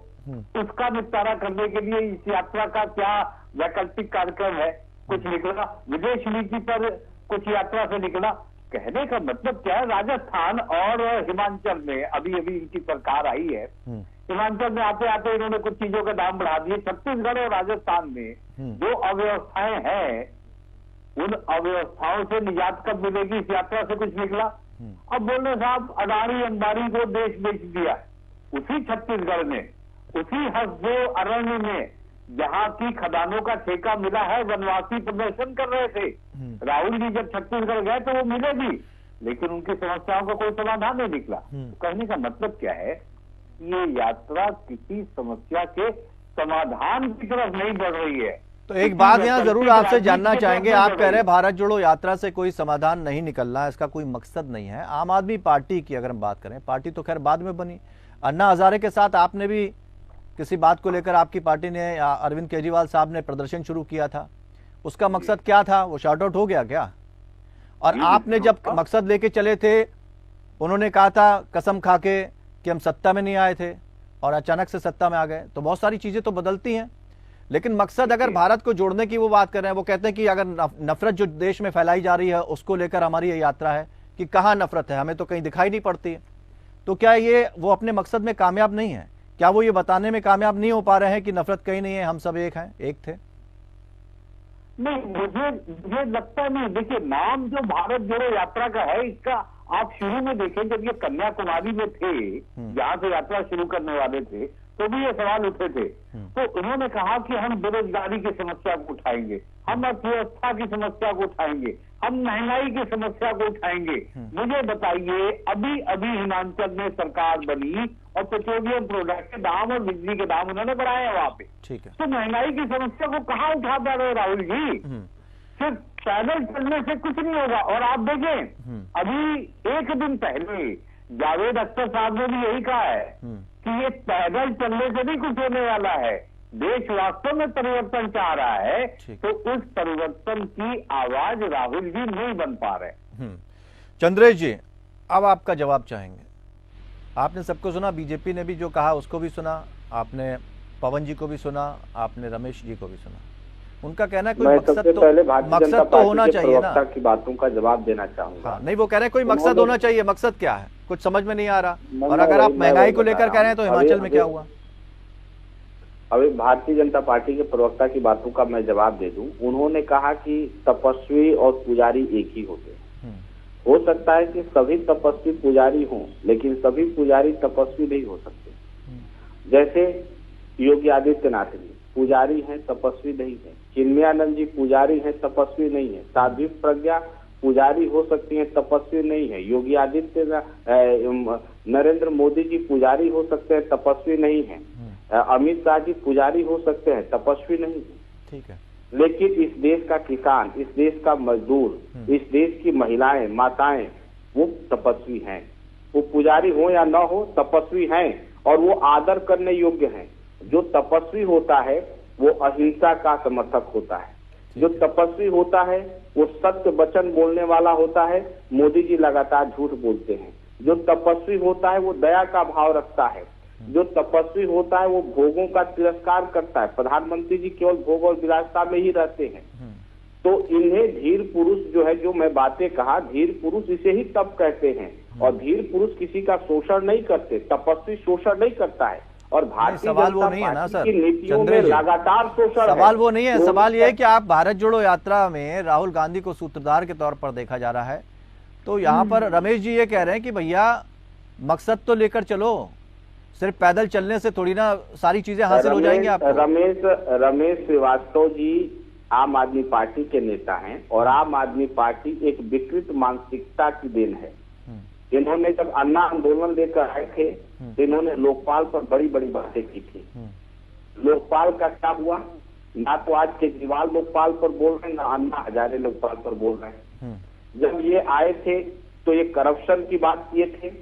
उसका निपटारा करने के लिए इस यात्रा का क्या वैकल्पिक कार्यक्रम है, कुछ निकला। विदेश नीति पर कुछ यात्रा से निकला। कहने का मतलब क्या है, राजस्थान और हिमाचल में अभी अभी इनकी सरकार आई है, हिमाचल में आते आते इन्होंने कुछ चीजों के दाम बढ़ा दिए। छत्तीसगढ़ और राजस्थान में जो अव्यवस्थाएं हैं उन अव्यवस्थाओं से निजात कब मिलेगी, इस यात्रा से कुछ निकला। अब बोल रहे साहब अडानी अंबानी को देश बेच दिया उसी छत्तीसगढ़ में, उसी हसदो अरण्य में जहां की खदानों का ठेका मिला है। वनवासी प्रदर्शन कर रहे थे, राहुल जी जब छत्तीसगढ़ गए तो वो मिले भी, लेकिन उनकी समस्याओं का कोई समाधान नहीं निकला। कहने का मतलब क्या है, ये यात्रा किसी समस्या के समाधान की तरफ नहीं बढ़ रही है। तो एक बात यहाँ जरूर आपसे जानना चाहेंगे, आप कह रहे हैं भारत जोड़ो यात्रा से कोई समाधान नहीं निकलना, इसका कोई मकसद नहीं है। आम आदमी पार्टी की अगर हम बात करें, पार्टी तो खैर बाद में बनी, अन्ना हजारे के साथ आपने भी किसी बात को लेकर आपकी पार्टी ने अरविंद केजरीवाल साहब ने प्रदर्शन शुरू किया था, उसका मकसद क्या था, वो शॉर्ट आउट हो गया क्या? और आपने जब मकसद लेके चले थे, उन्होंने कहा था कसम खा के कि हम सत्ता में नहीं आए थे और अचानक से सत्ता में आ गए। तो बहुत सारी चीजें तो बदलती हैं, लेकिन मकसद अगर भारत को जोड़ने की वो बात कर रहे हैं, वो कहते हैं कि अगर नफरत जो देश में फैलाई जा रही है उसको लेकर हमारी ये यात्रा है, कि कहाँ नफरत है, हमें तो कहीं दिखाई नहीं पड़ती है। तो क्या ये वो अपने मकसद में कामयाब नहीं है? क्या वो ये बताने में कामयाब नहीं हो पा रहे हैं कि नफरत कहीं नहीं है, हम सब एक हैं, एक थे? नहीं, मुझे लगता नहीं। देखिए, नाम जो भारत जोड़ो यात्रा का है, इसका आप शुरू में देखें जब ये कन्याकुमारी में थे, जहां से यात्रा शुरू करने वाले थे, तो भी ये सवाल उठे थे। तो उन्होंने कहा कि हम बेरोजगारी की समस्या को उठाएंगे, हम अर्थव्यवस्था की समस्या को उठाएंगे, हम महंगाई की समस्या को उठाएंगे। मुझे बताइए, अभी अभी हिमाचल में सरकार बनी और पेट्रोलियम प्रोडक्ट के दाम और बिजली के दाम उन्होंने बढ़ाए हैं वहां पे। ठीक है। तो महंगाई की समस्या को कहाँ उठा पा रहे राहुल जी? सिर्फ पैदल चलने से कुछ नहीं होगा। और आप देखें, अभी एक दिन पहले जावेद अख्तर साहब ने भी यही कहा है कि ये पैदल चलने से भी कुछ होने वाला है, देश वास्तव में परिवर्तन चाह रहा है। तो उस परिवर्तन की आवाज राहुल जी नहीं बन पा रहे। चंद्रेश जी, अब आपका जवाब चाहेंगे। आपने सबको सुना, बीजेपी ने भी जो कहा उसको भी सुना, आपने पवन जी को भी सुना, आपने रमेश जी को भी सुना। उनका कहना है कोई मकसद तो होना चाहिए ना, की बातों का जवाब देना चाहूंगा। हाँ, नहीं, वो कह रहे हैं कोई मकसद होना चाहिए। मकसद क्या है, कुछ समझ में नहीं आ रहा। और अगर आप महंगाई को लेकर कह रहे हैं तो हिमाचल में क्या हुआ? अभी भारतीय जनता पार्टी के प्रवक्ता की बातों का मैं जवाब दे दूं। उन्होंने कहा कि तपस्वी और पुजारी एक ही होते हैं। हो सकता है कि सभी तपस्वी पुजारी हों, लेकिन सभी पुजारी तपस्वी नहीं हो सकते। जैसे योगी आदित्यनाथ जी पुजारी हैं, तपस्वी नहीं है। चिन्मयानंद जी पुजारी हैं, तपस्वी नहीं है। साध्वी प्रज्ञा पुजारी हो सकती हैं, तपस्वी नहीं है। योगी नरेंद्र मोदी जी पुजारी हो सकते हैं, तपस्वी नहीं है। अमित शाह जी पुजारी हो सकते हैं, तपस्वी नहीं है। ठीक है। लेकिन इस देश का किसान, इस देश का मजदूर, इस देश की महिलाएं, माताएं, वो तपस्वी हैं। वो पुजारी हो या न हो, तपस्वी हैं और वो आदर करने योग्य हैं। जो तपस्वी होता है वो अहिंसा का समर्थक होता है। जो तपस्वी होता है वो सत्य वचन बोलने वाला होता है। मोदी जी लगातार झूठ बोलते हैं। जो तपस्वी होता है वो दया का भाव रखता है। जो तपस्वी होता है वो भोगों का तिरस्कार करता है। प्रधानमंत्री जी केवल भोग और विलासिता में ही रहते हैं। तो इन्हें धीर पुरुष जो है, जो मैं बातें कहा, धीर पुरुष इसे ही तप कहते हैं। और धीर पुरुष किसी का शोषण नहीं करते, तपस्वी शोषण नहीं करता है। और भारतीय सवाल वो नहीं है ना सर, नीतियों में लगातार शोषण सवाल वो नहीं है। सवाल ये है कि आप भारत जोड़ो यात्रा में राहुल गांधी को सूत्रधार के तौर पर देखा जा रहा है, तो यहाँ पर रमेश जी ये कह रहे हैं कि भैया मकसद तो लेकर चलो, सिर्फ पैदल चलने से थोड़ी ना सारी चीजें हासिल हो जाएंगी आपको। रमेश श्रीवास्तव जी आम आदमी पार्टी के नेता हैं और आम आदमी पार्टी एक विकृत मानसिकता की देन है। इन्होंने जब अन्ना आंदोलन लेकर आए थे तो इन्होंने लोकपाल पर बड़ी बड़ी बातें की थी। लोकपाल का क्या हुआ? ना तो आज केजरीवाल लोकपाल पर बोल रहे हैं, ना अन्ना हजारे लोकपाल पर बोल रहे हैं। जब ये आए थे तो ये करप्शन की बात किए थे।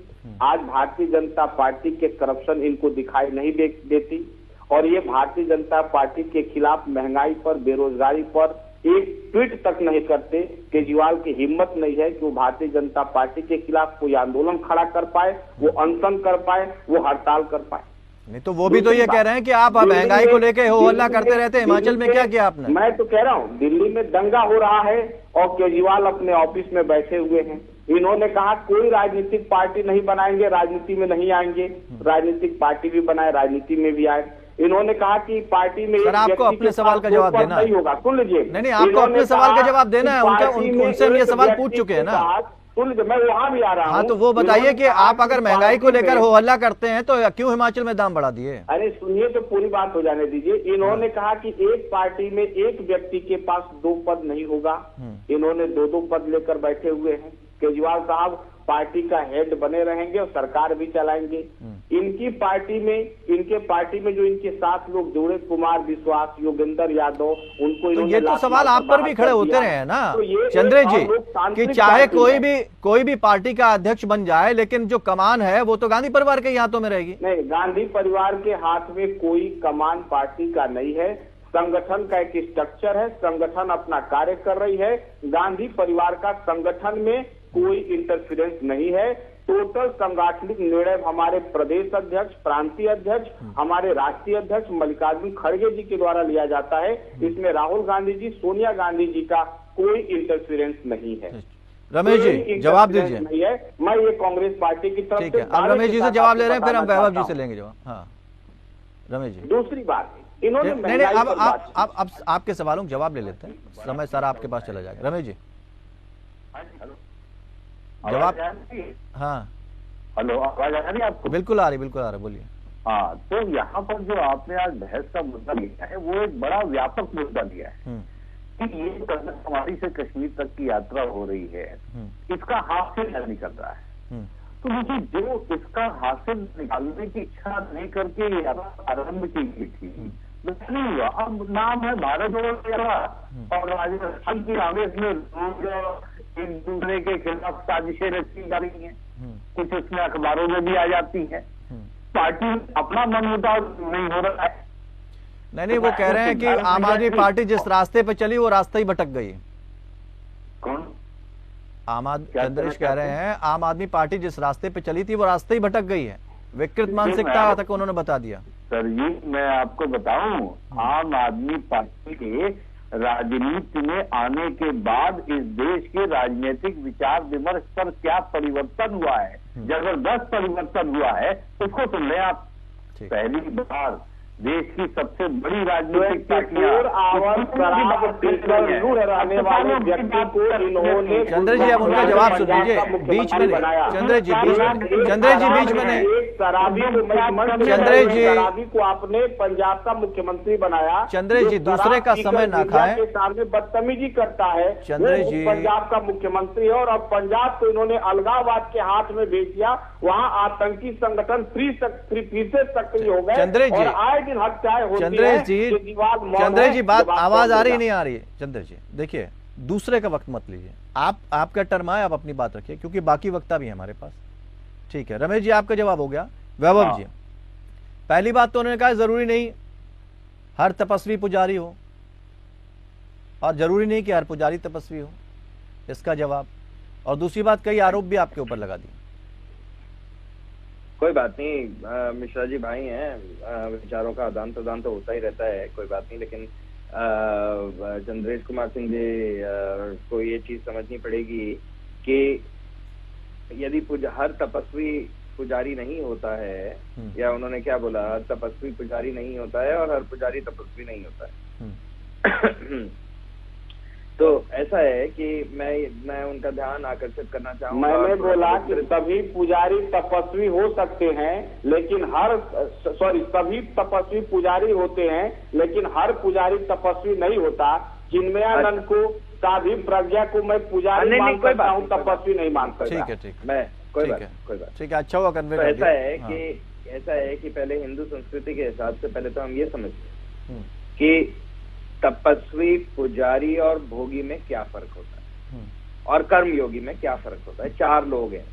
आज भारतीय जनता पार्टी के करप्शन इनको दिखाई नहीं देती और ये भारतीय जनता पार्टी के खिलाफ महंगाई पर, बेरोजगारी पर एक ट्वीट तक नहीं करते। केजरीवाल की हिम्मत नहीं है कि वो भारतीय जनता पार्टी के खिलाफ कोई आंदोलन खड़ा कर पाए, वो अनशन कर पाए, वो हड़ताल कर पाए। नहीं तो वो भी तो ये कह रहे हैं कि आप महंगाई को लेकर हो हल्ला करते रहते हैं। हिमाचल में क्या किया आपने? मैं तो कह रहा हूँ दिल्ली में दंगा हो रहा है और केजरीवाल अपने ऑफिस में बैठे हुए हैं। इन्होंने कहा कोई राजनीतिक पार्टी नहीं बनाएंगे, राजनीति में नहीं आएंगे। राजनीतिक पार्टी भी बनाए, राजनीति में भी आए। इन्होंने कहा कि पार्टी में सर आपको अपने सवाल का जवाब देना नहीं होगा। सुन लीजिए, नहीं आपको अपने सवाल का जवाब देना है। उनसे हम ये सवाल पूछ चुके हैं ना। सुन लीजिए, मैं वहां भी आ रहा हूँ। हाँ तो वो बताइए कि आप अगर महंगाई को लेकर हो हल्ला करते हैं तो क्यों हिमाचल में दाम बढ़ा दिए? अरे सुनिए तो पूरी बात हो जाने दीजिए। इन्होंने कहा कि एक पार्टी में एक व्यक्ति के पास 2 पद नहीं होगा। इन्होंने 2-2 पद लेकर बैठे हुए हैं। केजरीवाल साहब पार्टी का हेड बने रहेंगे और सरकार भी चलाएंगे। इनके पार्टी में जो इनके साथ लोग जुड़े, कुमार विश्वास, योगेंद्र यादव, उनको तो ये तो सवाल आप पर भी खड़े होते रहे हैं ना चंद्र जी, कि चाहे कोई भी पार्टी का अध्यक्ष बन जाए, लेकिन जो कमान है वो तो गांधी परिवार के ही हाथों में रहेगी। नहीं, गांधी परिवार के हाथ में कोई कमान पार्टी का नहीं है। संगठन का एक स्ट्रक्चर है, संगठन अपना कार्य कर रही है। गांधी परिवार का संगठन में कोई इंटरफेरेंस नहीं है। टोटल सांगठनिक निर्णय हमारे प्रदेश अध्यक्ष, प्रांतीय अध्यक्ष, हमारे राष्ट्रीय अध्यक्ष मल्लिकार्जुन खड़गे जी के द्वारा लिया जाता है। इसमें राहुल गांधी जी, सोनिया गांधी जी का कोई इंटरफेरेंस नहीं है। रमेश जी जवाब दीजिए। नहीं है, मैं ये कांग्रेस पार्टी की तरफ से अब रमेश जी से जवाब ले रहे हैं, फिर हम वैभव जी से लेंगे जवाब। हाँ रमेश जी। दूसरी बात इन्होंने नहीं अब आपके सवालों का जवाब ले लेते हैं, समय सारा आपके पास चला जाएगा। रमेश जी जवाब। हाँ हेलो, आवाज आ रही है आपको? बिल्कुल आ रही, बोलिए। हाँ, तो यहाँ पर जो आपने आज बहस का मुद्दा लिया है वो एक बड़ा व्यापक मुद्दा लिया है कि ये कन्याकुमारी से कश्मीर तक की यात्रा हो रही है, इसका हासिल नहीं निकल रहा है। तो मुझे जो इसका हासिल निकालने की इच्छा नहीं करके यात्रा आरंभ की गई थी नहीं हुआ। अब नाम है भारत जोड़ो यात्रा और राजस्थान की कांग्रेस में लोग एक दूसरे के खिलाफ साजिशें रची जा रही हैं, कुछ उसमें अखबारों में भी आ जाती हैं। पार्टी अपना मनमुटाव नहीं हो रहा है। नहीं वो कह रहे हैं कि आम आदमी पार्टी जिस रास्ते पे चली वो रास्ता ही भटक गई। कौन? चंद्रेश कह रहे हैं आम आदमी पार्टी जिस रास्ते पे चली थी वो रास्ते ही भटक गई है। विकृत मानसिकता तक उन्होंने बता दिया। सर ये मैं आपको बताऊं, आम आदमी पार्टी के राजनीति में आने के बाद इस देश के राजनीतिक विचार विमर्श पर क्या परिवर्तन हुआ है, जबरदस्त परिवर्तन हुआ है, उसको सुन लें आप। पहली बार देश की सबसे बड़ी राजनीतिक पार्टियां रहने वाले व्यक्ति को इन्होंने चंद्र जी अब उनका जवाब सुन लीजिए, बीच में चंद्र जी बीच में नहीं, शराबी को आपने पंजाब का मुख्यमंत्री बनाया। चंद्र जी दूसरे का समय ना खाएं, के सामने बदतमीजी करता है। चंद्र जी पंजाब का मुख्यमंत्री है और अब पंजाब को इन्होंने अलगाववाद के हाथ में भेज दिया, वहां आतंकी संगठन फिर से सक्रिय हो गए। चंद्र जी, और आए दिन हत्याएं होती हैं। चंद्र जी बात आवाज आ रही नहीं आ रही है? चंद्र जी देखिए, दूसरे का वक्त मत लीजिए, आपका टर्म है, आप अपनी बात रखिए, क्योंकि बाकी वक्ता भी है हमारे पास। ठीक है रमेश जी, आपका जवाब हो गया। वैभव जी, पहली बात तो उन्होंने कहा जरूरी नहीं हर तपस्वी पुजारी हो, और जरूरी नहीं कि हर पुजारी तपस्वी हो, इसका जवाब। और दूसरी बात, कई आरोप भी आपके ऊपर लगा दिए। कोई बात नहीं, मिश्रा जी भाई हैं, विचारों का आदान प्रदान तो होता ही रहता है, कोई बात नहीं। लेकिन चंद्रेश कुमार सिंह जी को ये चीज समझनी पड़ेगी कि यदि हर तपस्वी पुजारी नहीं होता है, या उन्होंने क्या बोला, हर तपस्वी पुजारी नहीं होता है और हर पुजारी तपस्वी नहीं होता है। तो ऐसा है कि मैं उनका ध्यान आकर्षित करना चाहूंगा। मैंने बोला कि सभी पुजारी तपस्वी हो सकते हैं, लेकिन सभी तपस्वी पुजारी होते हैं, लेकिन हर पुजारी तपस्वी नहीं होता। चिन्मयानंद को साधी प्रज्ञा को मैं पुजारी मान सकता हूँ, तपस्वी नहीं मान सकता। ठीक है मैं कोई बात ठीक है, अच्छा हुआ कन्वे कर दिया। ऐसा है कि पहले हिंदू संस्कृति के हिसाब से पहले तो हम ये समझते हैं कि तपस्वी, पुजारी और भोगी में क्या फर्क होता है, और कर्मयोगी में क्या फर्क होता है। 4 लोग हैं।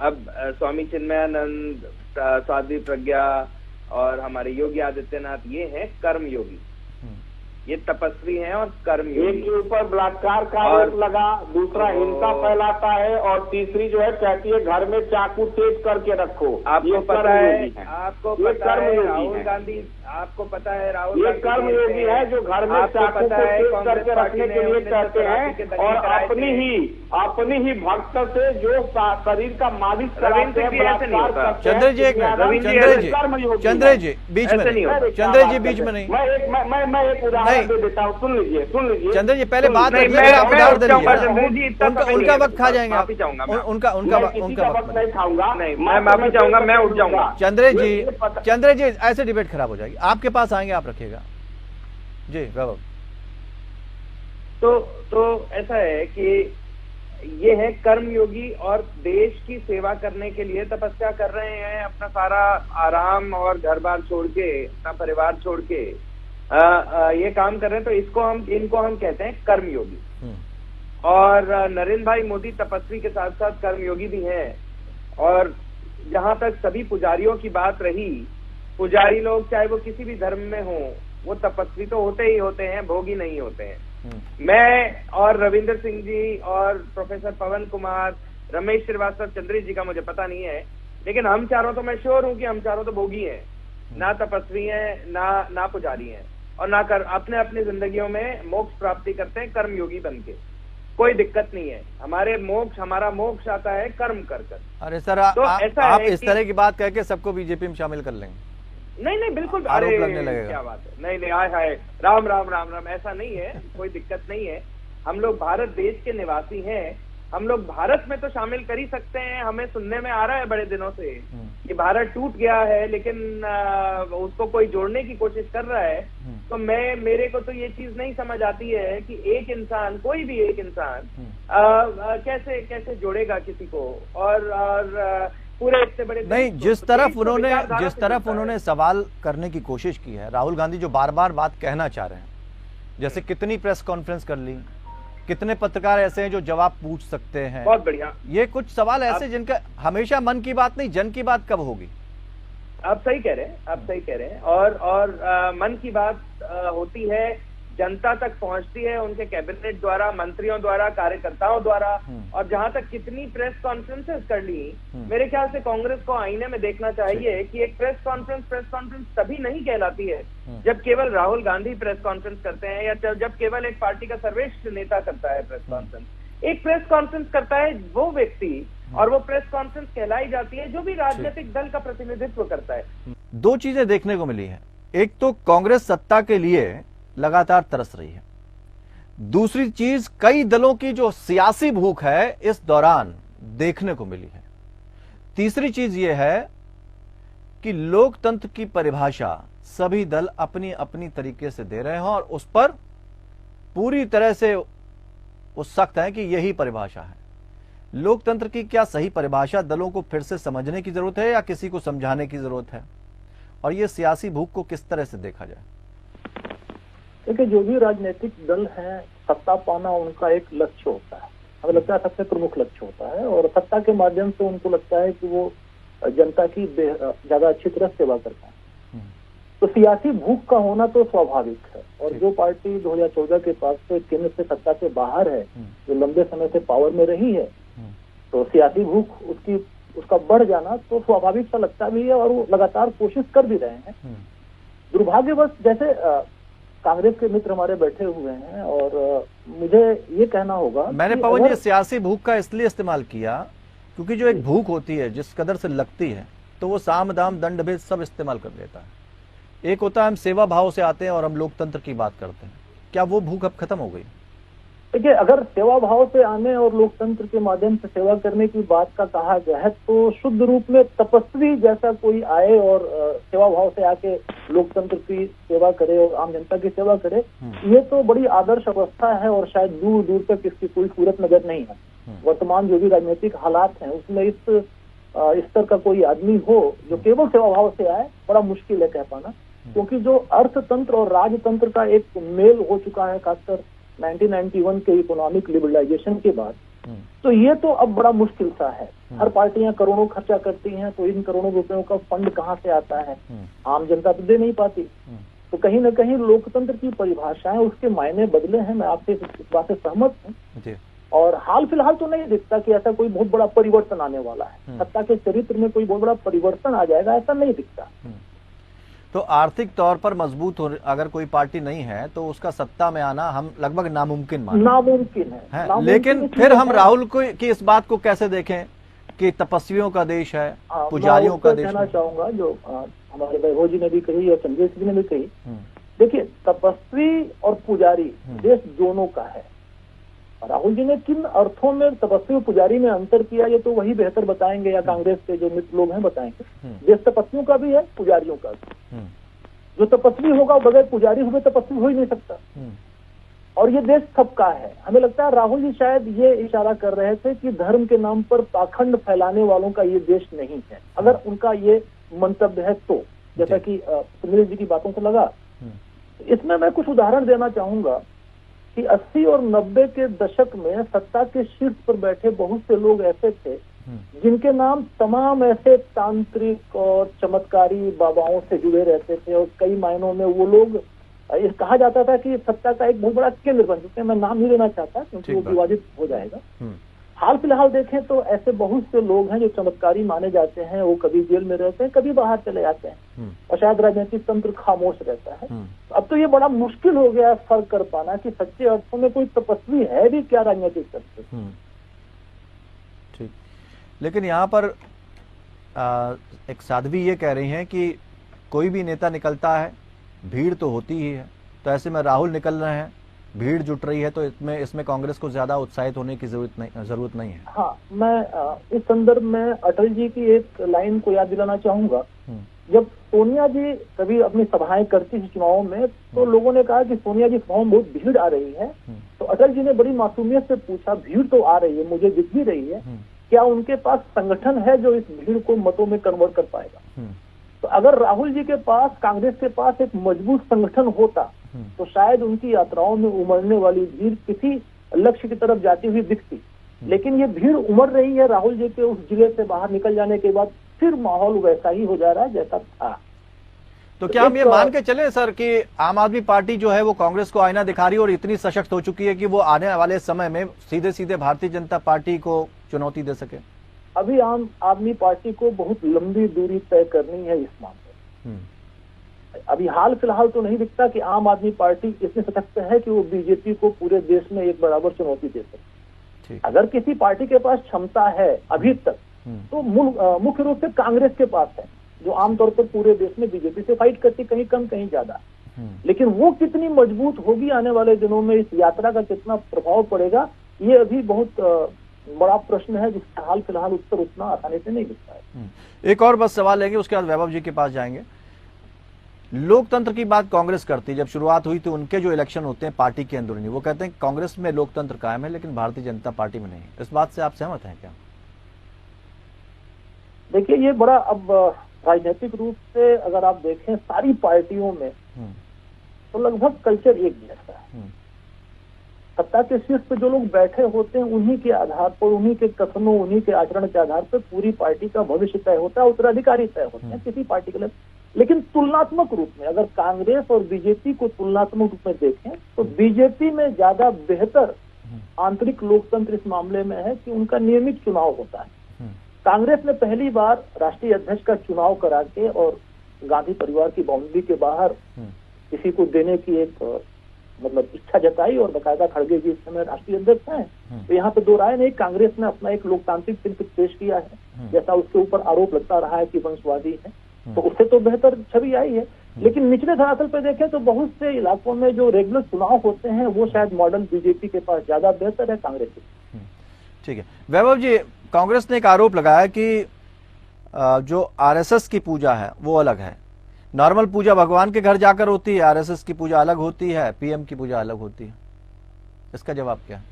अब स्वामी चिन्मयानंद, साध्वी प्रज्ञा और हमारे योगी आदित्यनाथ, ये हैं कर्मयोगी, ये तपस्वी हैं और कर्मयोगी। एक के ऊपर बलात्कार का आरोप लगा, दूसरा हिंसा फैलाता है, और तीसरी जो है कहती है घर में चाकू तेज करके रखो। आपको पता है राहुल गांधी, आपको पता है राहुल ये कर्मयोगी है जो घर में चाकू को तेज करके रखने के लिए कहते हैं, और अपनी ही भक्त से जो शरीर का मालिश कराते हैं। चंद्र जी एक मिनट, चंद्र जी बीच में नहीं, चंद्र जी बीच में नहीं, मैं एक उदाहरण दे देता हूँ, सुन लीजिए चंद्र जी, पहले बात उनका वक्त खा जाएंगे आप, उनका वक्त नहीं खाऊंगा, मैं माफी चाहूंगा, मैं उठ जाऊंगा। चंद्र जी ऐसे डिबेट खराब हो जाएगी, आपके पास आएंगे, आप रखिएगा जी। वैभव, तो ऐसा है कि ये है कर्मयोगी, और देश की सेवा करने के लिए तपस्या कर रहे हैं, अपना सारा आराम और घर बार छोड़ के, अपना परिवार छोड़ के ये काम कर रहे हैं। तो इनको हम कहते हैं कर्मयोगी। और नरेंद्र भाई मोदी तपस्वी के साथ साथ कर्मयोगी भी हैं। और जहां तक सभी पुजारियों की बात रही, पुजारी लोग चाहे वो किसी भी धर्म में हो, वो तपस्वी तो होते ही होते हैं, भोगी नहीं होते हैं। मैं और रविंद्र सिंह जी और प्रोफेसर पवन कुमार, रमेश श्रीवास्तव, चंद्रेश जी का मुझे पता नहीं है, लेकिन हम चारों तो, मैं श्योर हूं कि हम चारों तो भोगी हैं, ना तपस्वी हैं, ना पुजारी हैं, और ना अपने अपनी जिंदगियों में मोक्ष प्राप्ति करते हैं कर्मयोगी बनके। कोई दिक्कत नहीं है, हमारा मोक्ष आता है कर्म कर। अरे सर, आप इस तरह की बात करके सबको बीजेपी में शामिल कर लेंगे? नहीं बिल्कुल, आरोप लगने लगेगा। क्या बात है, नहीं हाय राम राम राम राम, ऐसा नहीं है, कोई दिक्कत नहीं है। हम लोग भारत देश के निवासी हैं, हम लोग भारत में तो शामिल कर ही सकते हैं। हमें सुनने में आ रहा है बड़े दिनों से कि भारत टूट गया है, लेकिन उसको कोई जोड़ने की कोशिश कर रहा है। तो मेरे को तो ये चीज नहीं समझ आती है कि एक इंसान, कोई भी एक इंसान कैसे जोड़ेगा किसी को, और पूरे इतने बड़े नहीं। जिस तरफ उन्होंने सवाल करने की कोशिश की है, राहुल गांधी जो बार बार बात कहना चाह रहे हैं, जैसे कितनी प्रेस कॉन्फ्रेंस कर ली, कितने पत्रकार ऐसे हैं जो जवाब पूछ सकते हैं। बहुत बढ़िया। ये कुछ सवाल ऐसे जिनका हमेशा मन की बात नहीं, जन की बात कब होगी? आप सही कह रहे हैं, और मन की बात होती है, जनता तक पहुंचती है, उनके कैबिनेट द्वारा, मंत्रियों द्वारा, कार्यकर्ताओं द्वारा। और जहां तक कितनी प्रेस कॉन्फ्रेंसेस कर ली, मेरे ख्याल से कांग्रेस को आईने में देखना चाहिए कि एक प्रेस कॉन्फ्रेंस तभी नहीं कहलाती है जब केवल राहुल गांधी प्रेस कॉन्फ्रेंस करते हैं, या जब केवल एक पार्टी का सर्वश्रेष्ठ नेता करता है प्रेस कॉन्फ्रेंस। एक प्रेस कॉन्फ्रेंस करता है वो व्यक्ति, और वो प्रेस कॉन्फ्रेंस कहलाई जाती है जो भी राजनीतिक दल का प्रतिनिधित्व करता है। 2 चीजें देखने को मिली है। एक तो कांग्रेस सत्ता के लिए लगातार तरस रही है, दूसरी चीज कई दलों की जो सियासी भूख है इस दौरान देखने को मिली है, तीसरी चीज यह है कि लोकतंत्र की परिभाषा सभी दल अपनी अपनी तरीके से दे रहे हैं और उस पर पूरी तरह से वो सख्त है कि यही परिभाषा है। लोकतंत्र की क्या सही परिभाषा दलों को फिर से समझने की जरूरत है या किसी को समझाने की जरूरत है, और ये सियासी भूख को किस तरह से देखा जाए? देखिए, जो भी राजनीतिक दल हैं, सत्ता पाना उनका एक लक्ष्य होता है, हमें लगता है सबसे प्रमुख लक्ष्य होता है, और सत्ता के माध्यम से उनको लगता है कि वो जनता की ज्यादा अच्छी तरह सेवा करता है। तो सियासी भूख का होना तो स्वाभाविक है, और जो पार्टी 2014 के बाद से केंद्र से सत्ता से बाहर है, जो लंबे समय से पावर में रही है, तो सियासी भूख उसका बढ़ जाना तो स्वाभाविक सा लगता भी है, और वो लगातार कोशिश कर भी रहे हैं। दुर्भाग्यवश जैसे कांग्रेस के मित्र हमारे बैठे हुए हैं, और मुझे ये कहना होगा, मैंने पवन जी सियासी भूख का इसलिए इस्तेमाल किया क्योंकि जो एक भूख होती है जिस कदर से लगती है तो वो साम दाम दंड भेद सब इस्तेमाल कर लेता है। एक होता है हम सेवा भाव से आते हैं और हम लोकतंत्र की बात करते हैं, क्या वो भूख अब खत्म हो गई? देखिए, अगर सेवा भाव से आने और लोकतंत्र के माध्यम से सेवा करने की बात का कहा गया है, तो शुद्ध रूप में तपस्वी जैसा कोई आए और सेवा भाव से आके लोकतंत्र की सेवा करे और आम जनता की सेवा करे, ये तो बड़ी आदर्श अवस्था है, और शायद दूर दूर तक इसकी कोई सूरत नजर नहीं है। वर्तमान जो भी राजनीतिक हालात हैं उसमें इस स्तर का कोई आदमी हो जो केवल सेवा भाव से आए, बड़ा मुश्किल है कह पाना, क्योंकि जो अर्थतंत्र और राजतंत्र का एक मेल हो चुका है, खासकर 1991 के इकोनॉमिक लिबरलाइजेशन के बाद, तो ये तो अब बड़ा मुश्किल सा है। हर पार्टियां करोड़ों खर्चा करती हैं, तो इन करोड़ों रुपयों का फंड कहाँ से आता है? आम जनता तो दे नहीं पाती। तो कहीं न कहीं लोकतंत्र की परिभाषाएं, उसके मायने बदले हैं, मैं आपसे इस बात से सहमत हूँ। और हाल फिलहाल तो नहीं दिखता कि ऐसा कोई बहुत बड़ा परिवर्तन आने वाला है, सत्ता के चरित्र में कोई बहुत बड़ा परिवर्तन आ जाएगा, ऐसा नहीं दिखता। तो आर्थिक तौर पर मजबूत हो अगर कोई पार्टी नहीं है तो उसका सत्ता में आना हम लगभग नामुमकिन मानते हैं। नामुमकिन है। लेकिन फिर हम राहुल को की इस बात को कैसे देखें कि तपस्वियों का देश है, पुजारियों का देश? कहना चाहूंगा जो हमारे वैभव जी ने भी कही और संजय जी ने भी कही, देखिए, तपस्वी और पुजारी देश दोनों का है। राहुल जी ने किन अर्थों में तपस्वी और पुजारी में अंतर किया, ये तो वही बेहतर बताएंगे, या कांग्रेस के जो मित्र लोग हैं बताएंगे। देश तपस्वियों का भी है, पुजारियों का भी। जो तपस्वी होगा वो बगैर पुजारी हुए तपस्वी हो ही नहीं सकता, और ये देश सबका है। हमें लगता है राहुल जी शायद ये इशारा कर रहे थे कि धर्म के नाम पर पाखंड फैलाने वालों का ये देश नहीं है, अगर उनका ये मंतव्य है तो, जैसा कि सुनील जी की बातों से लगा। इसमें मैं कुछ उदाहरण देना चाहूंगा कि 80 और 90 के दशक में सत्ता के शीर्ष पर बैठे बहुत से लोग ऐसे थे जिनके नाम तमाम ऐसे तांत्रिक और चमत्कारी बाबाओं से जुड़े रहते थे, और कई मायनों में वो लोग, कहा जाता था कि सत्ता का एक बहुत बड़ा केंद्र बन चुके हैं। मैं नाम नहीं लेना चाहता क्योंकि वो विवादित हो जाएगा। हाल फिलहाल देखें तो ऐसे बहुत से लोग हैं जो चमत्कारी माने जाते हैं, वो कभी जेल में रहते हैं, कभी बाहर चले जाते हैं, और शायद राजनीतिक तंत्र खामोश रहता है। अब तो ये बड़ा मुश्किल हो गया है फर्क कर पाना कि सच्चे अर्थों में कोई तपस्वी है भी क्या राजनीतिक तंत्र। ठीक, लेकिन यहाँ पर एक साध्वी ये कह रही हैं कि कोई भी नेता निकलता है, भीड़ तो होती ही है, तो ऐसे में राहुल निकल रहे हैं, भीड़ जुट रही है, तो इसमें कांग्रेस को ज्यादा उत्साहित होने की जरूरत नहीं है। हाँ, मैं इस संदर्भ में अटल जी की एक लाइन को याद दिलाना चाहूंगा। जब सोनिया जी कभी अपनी सभाएं करती थी चुनाव में, तो लोगों ने कहा कि सोनिया जी सभाओं में बहुत भीड़ आ रही है, तो अटल जी ने बड़ी मासूमियत से पूछा, भीड़ तो आ रही है, मुझे दिख भी रही है, क्या उनके पास संगठन है जो इस भीड़ को मतों में कन्वर्ट कर पाएगा? तो अगर राहुल जी के पास, कांग्रेस के पास एक मजबूत संगठन होता तो शायद उनकी यात्राओं में उमड़ने वाली भीड़ किसी लक्ष्य की तरफ जाती हुई दिखती। लेकिन ये भीड़ उमड़ रही है राहुल जी के उस जिले से बाहर निकल जाने के बाद, फिर माहौल वैसा ही हो जा रहा है जैसा था। तो क्या हम ये मान के चले सर कि आम आदमी पार्टी जो है वो कांग्रेस को आईना दिखा रही है और इतनी सशक्त हो चुकी है कि वो आने वाले समय में सीधे सीधे भारतीय जनता पार्टी को चुनौती दे सके? अभी आम आदमी पार्टी को बहुत लंबी दूरी तय करनी है इस मामले में। अभी हाल फिलहाल तो नहीं दिखता कि आम आदमी पार्टी इतनी सशक्त है कि वो बीजेपी को पूरे देश में एक बराबर चुनौती दे सके। अगर किसी पार्टी के पास क्षमता है अभी तक, तो मुख्य रूप से कांग्रेस के पास है, जो आमतौर पर पूरे देश में बीजेपी से फाइट करती, कहीं कम कहीं ज्यादा। लेकिन वो कितनी मजबूत होगी आने वाले दिनों में, इस यात्रा का कितना प्रभाव पड़ेगा, ये अभी बहुत बड़ा प्रश्न है जिसका हाल फिलहाल उत्तर उतना आसानी से नहीं मिलता है। एक और बस सवाल लेंगे, उसके बाद वैभव जी के पास जाएंगे। लोकतंत्र की बात कांग्रेस करती है, जब शुरुआत हुई तो उनके जो इलेक्शन होते हैं पार्टी के अंदरूनी, वो कहते हैं कांग्रेस में लोकतंत्र कायम है लेकिन भारतीय जनता पार्टी में नहीं। इस बात से आप सहमत हैं क्या? देखिए, ये बड़ा अब राजनीतिक रूप से अगर आप देखें सारी पार्टियों में तो लगभग कल्चर एक जैसा है। सत्ता के शीर्ष पर जो लोग बैठे होते हैं उन्हीं के आधार पर, उन्हीं के कथनों, उन्हीं के आचरण के आधार पर पूरी पार्टी का भविष्य तय होता है, उत्तराधिकारी तय होते हैं किसी पार्टी के लिए। लेकिन तुलनात्मक रूप में अगर कांग्रेस और बीजेपी को तुलनात्मक रूप में देखें तो बीजेपी में ज्यादा बेहतर आंतरिक लोकतंत्र इस मामले में है कि उनका नियमित चुनाव होता है। कांग्रेस ने पहली बार राष्ट्रीय अध्यक्ष का चुनाव करा के और गांधी परिवार की बाउंड्री के बाहर किसी को देने की एक मतलब इच्छा जताई, और बकायदा खड़गे जी इस समय राष्ट्रीय अध्यक्ष हैं। तो यहाँ पे दो राय नहीं, कांग्रेस ने अपना एक लोकतांत्रिक चिंतन पेश किया है, जैसा उसके ऊपर आरोप लगता रहा है कि वंशवादी है, तो उससे तो बेहतर छवि आई है। लेकिन निचले धरातल पे देखें तो बहुत से इलाकों में जो रेगुलर चुनाव होते हैं वो शायद मॉडल बीजेपी के पास ज्यादा बेहतर है कांग्रेस से। ठीक है वैभव जी, कांग्रेस ने एक आरोप लगाया कि जो आरएसएस की पूजा है वो अलग है। नॉर्मल पूजा भगवान के घर जाकर होती है, आरएसएस की पूजा अलग होती है, पीएम की पूजा अलग होती है। इसका जवाब क्या है?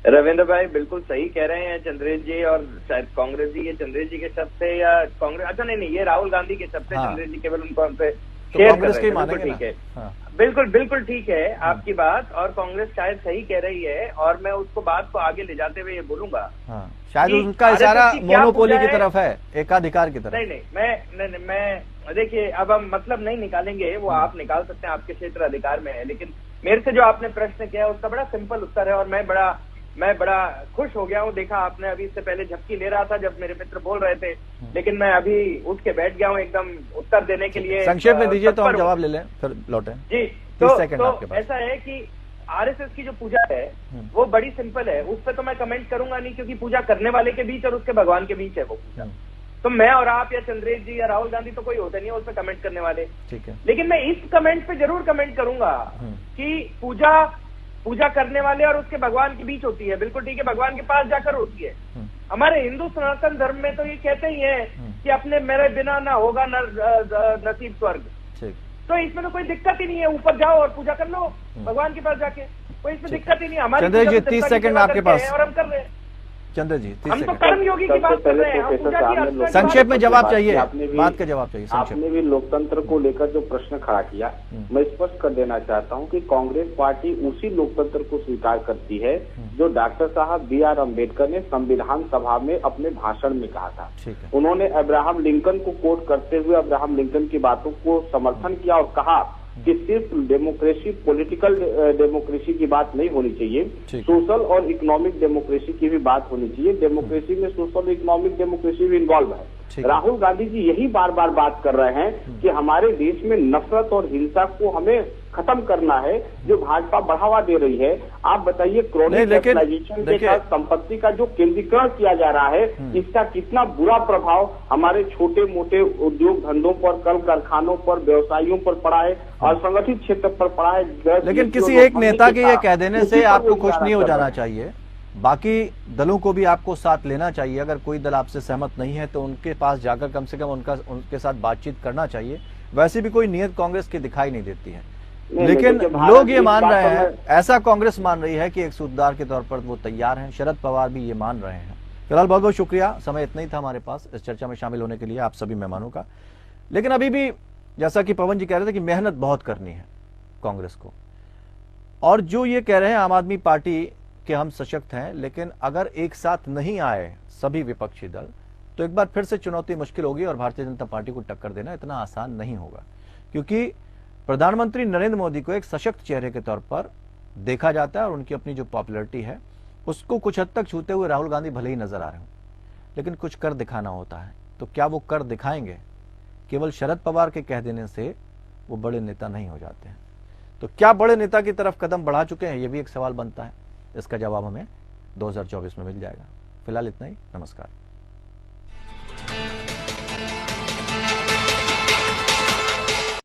रविंद्र भाई बिल्कुल सही कह रहे हैं चंद्रेश जी, और शायद कांग्रेस जी, ये चंद्रेश जी के शब्द से या कांग्रेस, अच्छा नहीं, ये राहुल गांधी के शब्द से। हाँ। चंद्रेश जी केवल उनको हमसे शेयर कर रहे हैं। बिल्कुल ठीक है। हाँ। बिल्कुल ठीक है आपकी बात, और कांग्रेस शायद सही कह रही है, और मैं उसको बात को आगे ले जाते हुए ये बोलूंगा। हाँ। शायद उनका इशारा मोनोपोली की तरफ है, एकाधिकार की तरफ। नहीं, मैं देखिए, अब हम मतलब नहीं निकालेंगे, वो आप निकाल सकते हैं, आपके क्षेत्र अधिकार में है। लेकिन मेरे से जो आपने प्रश्न किया उसका बड़ा सिंपल उत्तर है, और मैं बड़ा खुश हो गया हूँ। देखा आपने, अभी इससे पहले झपकी ले रहा था जब मेरे मित्र बोल रहे थे, लेकिन मैं अभी उठ के बैठ गया हूँ एकदम उत्तर देने के लिए। संक्षेप में दीजिए तो हम जवाब ले लें, फिर लौटें जी। तो ऐसा है कि आरएसएस की जो पूजा है वो बड़ी सिंपल है, उस पर तो मैं कमेंट करूंगा नहीं, क्योंकि पूजा करने वाले के बीच और उसके भगवान के बीच है वो पूजा। तो मैं और आप या चंद्रेश जी या राहुल गांधी तो कोई होते नहीं है उस पर कमेंट करने वाले। ठीक है। लेकिन मैं इस कमेंट पे जरूर कमेंट करूंगा कि पूजा करने वाले और उसके भगवान के बीच होती है। बिल्कुल ठीक है, भगवान के पास जाकर होती है। हमारे हिंदू सनातन धर्म में तो ये कहते ही है कि अपने मेरे बिना ना होगा नसीब स्वर्ग। तो इसमें तो कोई दिक्कत ही नहीं है, ऊपर जाओ और पूजा कर लो भगवान के पास जाके, कोई इसमें दिक्कत ही नहीं। हमारी चंद्र जी 30 सेकंड आपके पास, और हम कर रहे हैं। चंद्र जी 30 हम तो कर्म योगी की बात कर रहे हैं। संक्षेप में जवाब चाहिए, बात का जवाब चाहिए। आपने भी लोकतंत्र को लेकर जो प्रश्न खड़ा किया, मैं स्पष्ट कर देना चाहता हूं कि कांग्रेस पार्टी उसी लोकतंत्र को स्वीकार करती है जो डॉक्टर साहब B.R. अम्बेडकर ने संविधान सभा में अपने भाषण में कहा था। उन्होंने अब्राहम लिंकन को कोट करते हुए अब्राहम लिंकन की बातों को समर्थन किया और कहा कि सिर्फ डेमोक्रेसी, पॉलिटिकल डेमोक्रेसी की बात नहीं होनी चाहिए, सोशल और इकोनॉमिक डेमोक्रेसी की भी बात होनी चाहिए। डेमोक्रेसी में सोशल इकोनॉमिक डेमोक्रेसी भी इन्वॉल्व है। राहुल गांधी जी यही बार बार बात कर रहे हैं कि हमारे देश में नफरत और हिंसा को हमें खत्म करना है, जो भाजपा बढ़ावा दे रही है। आप बताइए, क्रोनिक कैपिटलाइजेशन के साथ संपत्ति का जो केंद्रीकरण किया जा रहा है, इसका कितना बुरा प्रभाव हमारे छोटे मोटे उद्योग धंधों पर, कल कारखानों पर, व्यवसायियों पर पड़ा है, असंगठित क्षेत्र पर पड़ा है। लेकिन किसी एक नेता के ये कह देने से आपको खुश नहीं हो जाना चाहिए, बाकी दलों को भी आपको साथ लेना चाहिए। अगर कोई दल आपसे सहमत नहीं है तो उनके पास जाकर कम से कम उनके साथ बातचीत करना चाहिए। वैसे भी कोई नियत कांग्रेस की दिखाई नहीं देती है, लेकिन लोग ये मान रहे हैं, ऐसा कांग्रेस मान रही है कि एक सूत्रधार के तौर पर वो तैयार हैं। शरद पवार भी ये मान रहे हैं। फिलहाल बहुत बहुत शुक्रिया, समय इतना ही था हमारे पास इस चर्चा में शामिल होने के लिए आप सभी मेहमानों का। लेकिन अभी भी जैसा कि पवन जी कह रहे थे कि मेहनत बहुत करनी है कांग्रेस को, और जो ये कह रहे हैं आम आदमी पार्टी कि हम सशक्त हैं, लेकिन अगर एक साथ नहीं आए सभी विपक्षी दल तो एक बार फिर से चुनौती मुश्किल होगी और भारतीय जनता पार्टी को टक्कर देना इतना आसान नहीं होगा, क्योंकि प्रधानमंत्री नरेंद्र मोदी को एक सशक्त चेहरे के तौर पर देखा जाता है और उनकी अपनी जो पॉपुलैरिटी है उसको कुछ हद तक छूते हुए राहुल गांधी भले ही नजर आ रहे हों, लेकिन कुछ कर दिखाना होता है। तो क्या वो कर दिखाएंगे? केवल शरद पवार के कह देने से वो बड़े नेता नहीं हो जाते हैं। तो क्या बड़े नेता की तरफ कदम बढ़ा चुके हैं, ये भी एक सवाल बनता है। इसका जवाब हमें 2024 में मिल जाएगा। फिलहाल इतना ही, नमस्कार।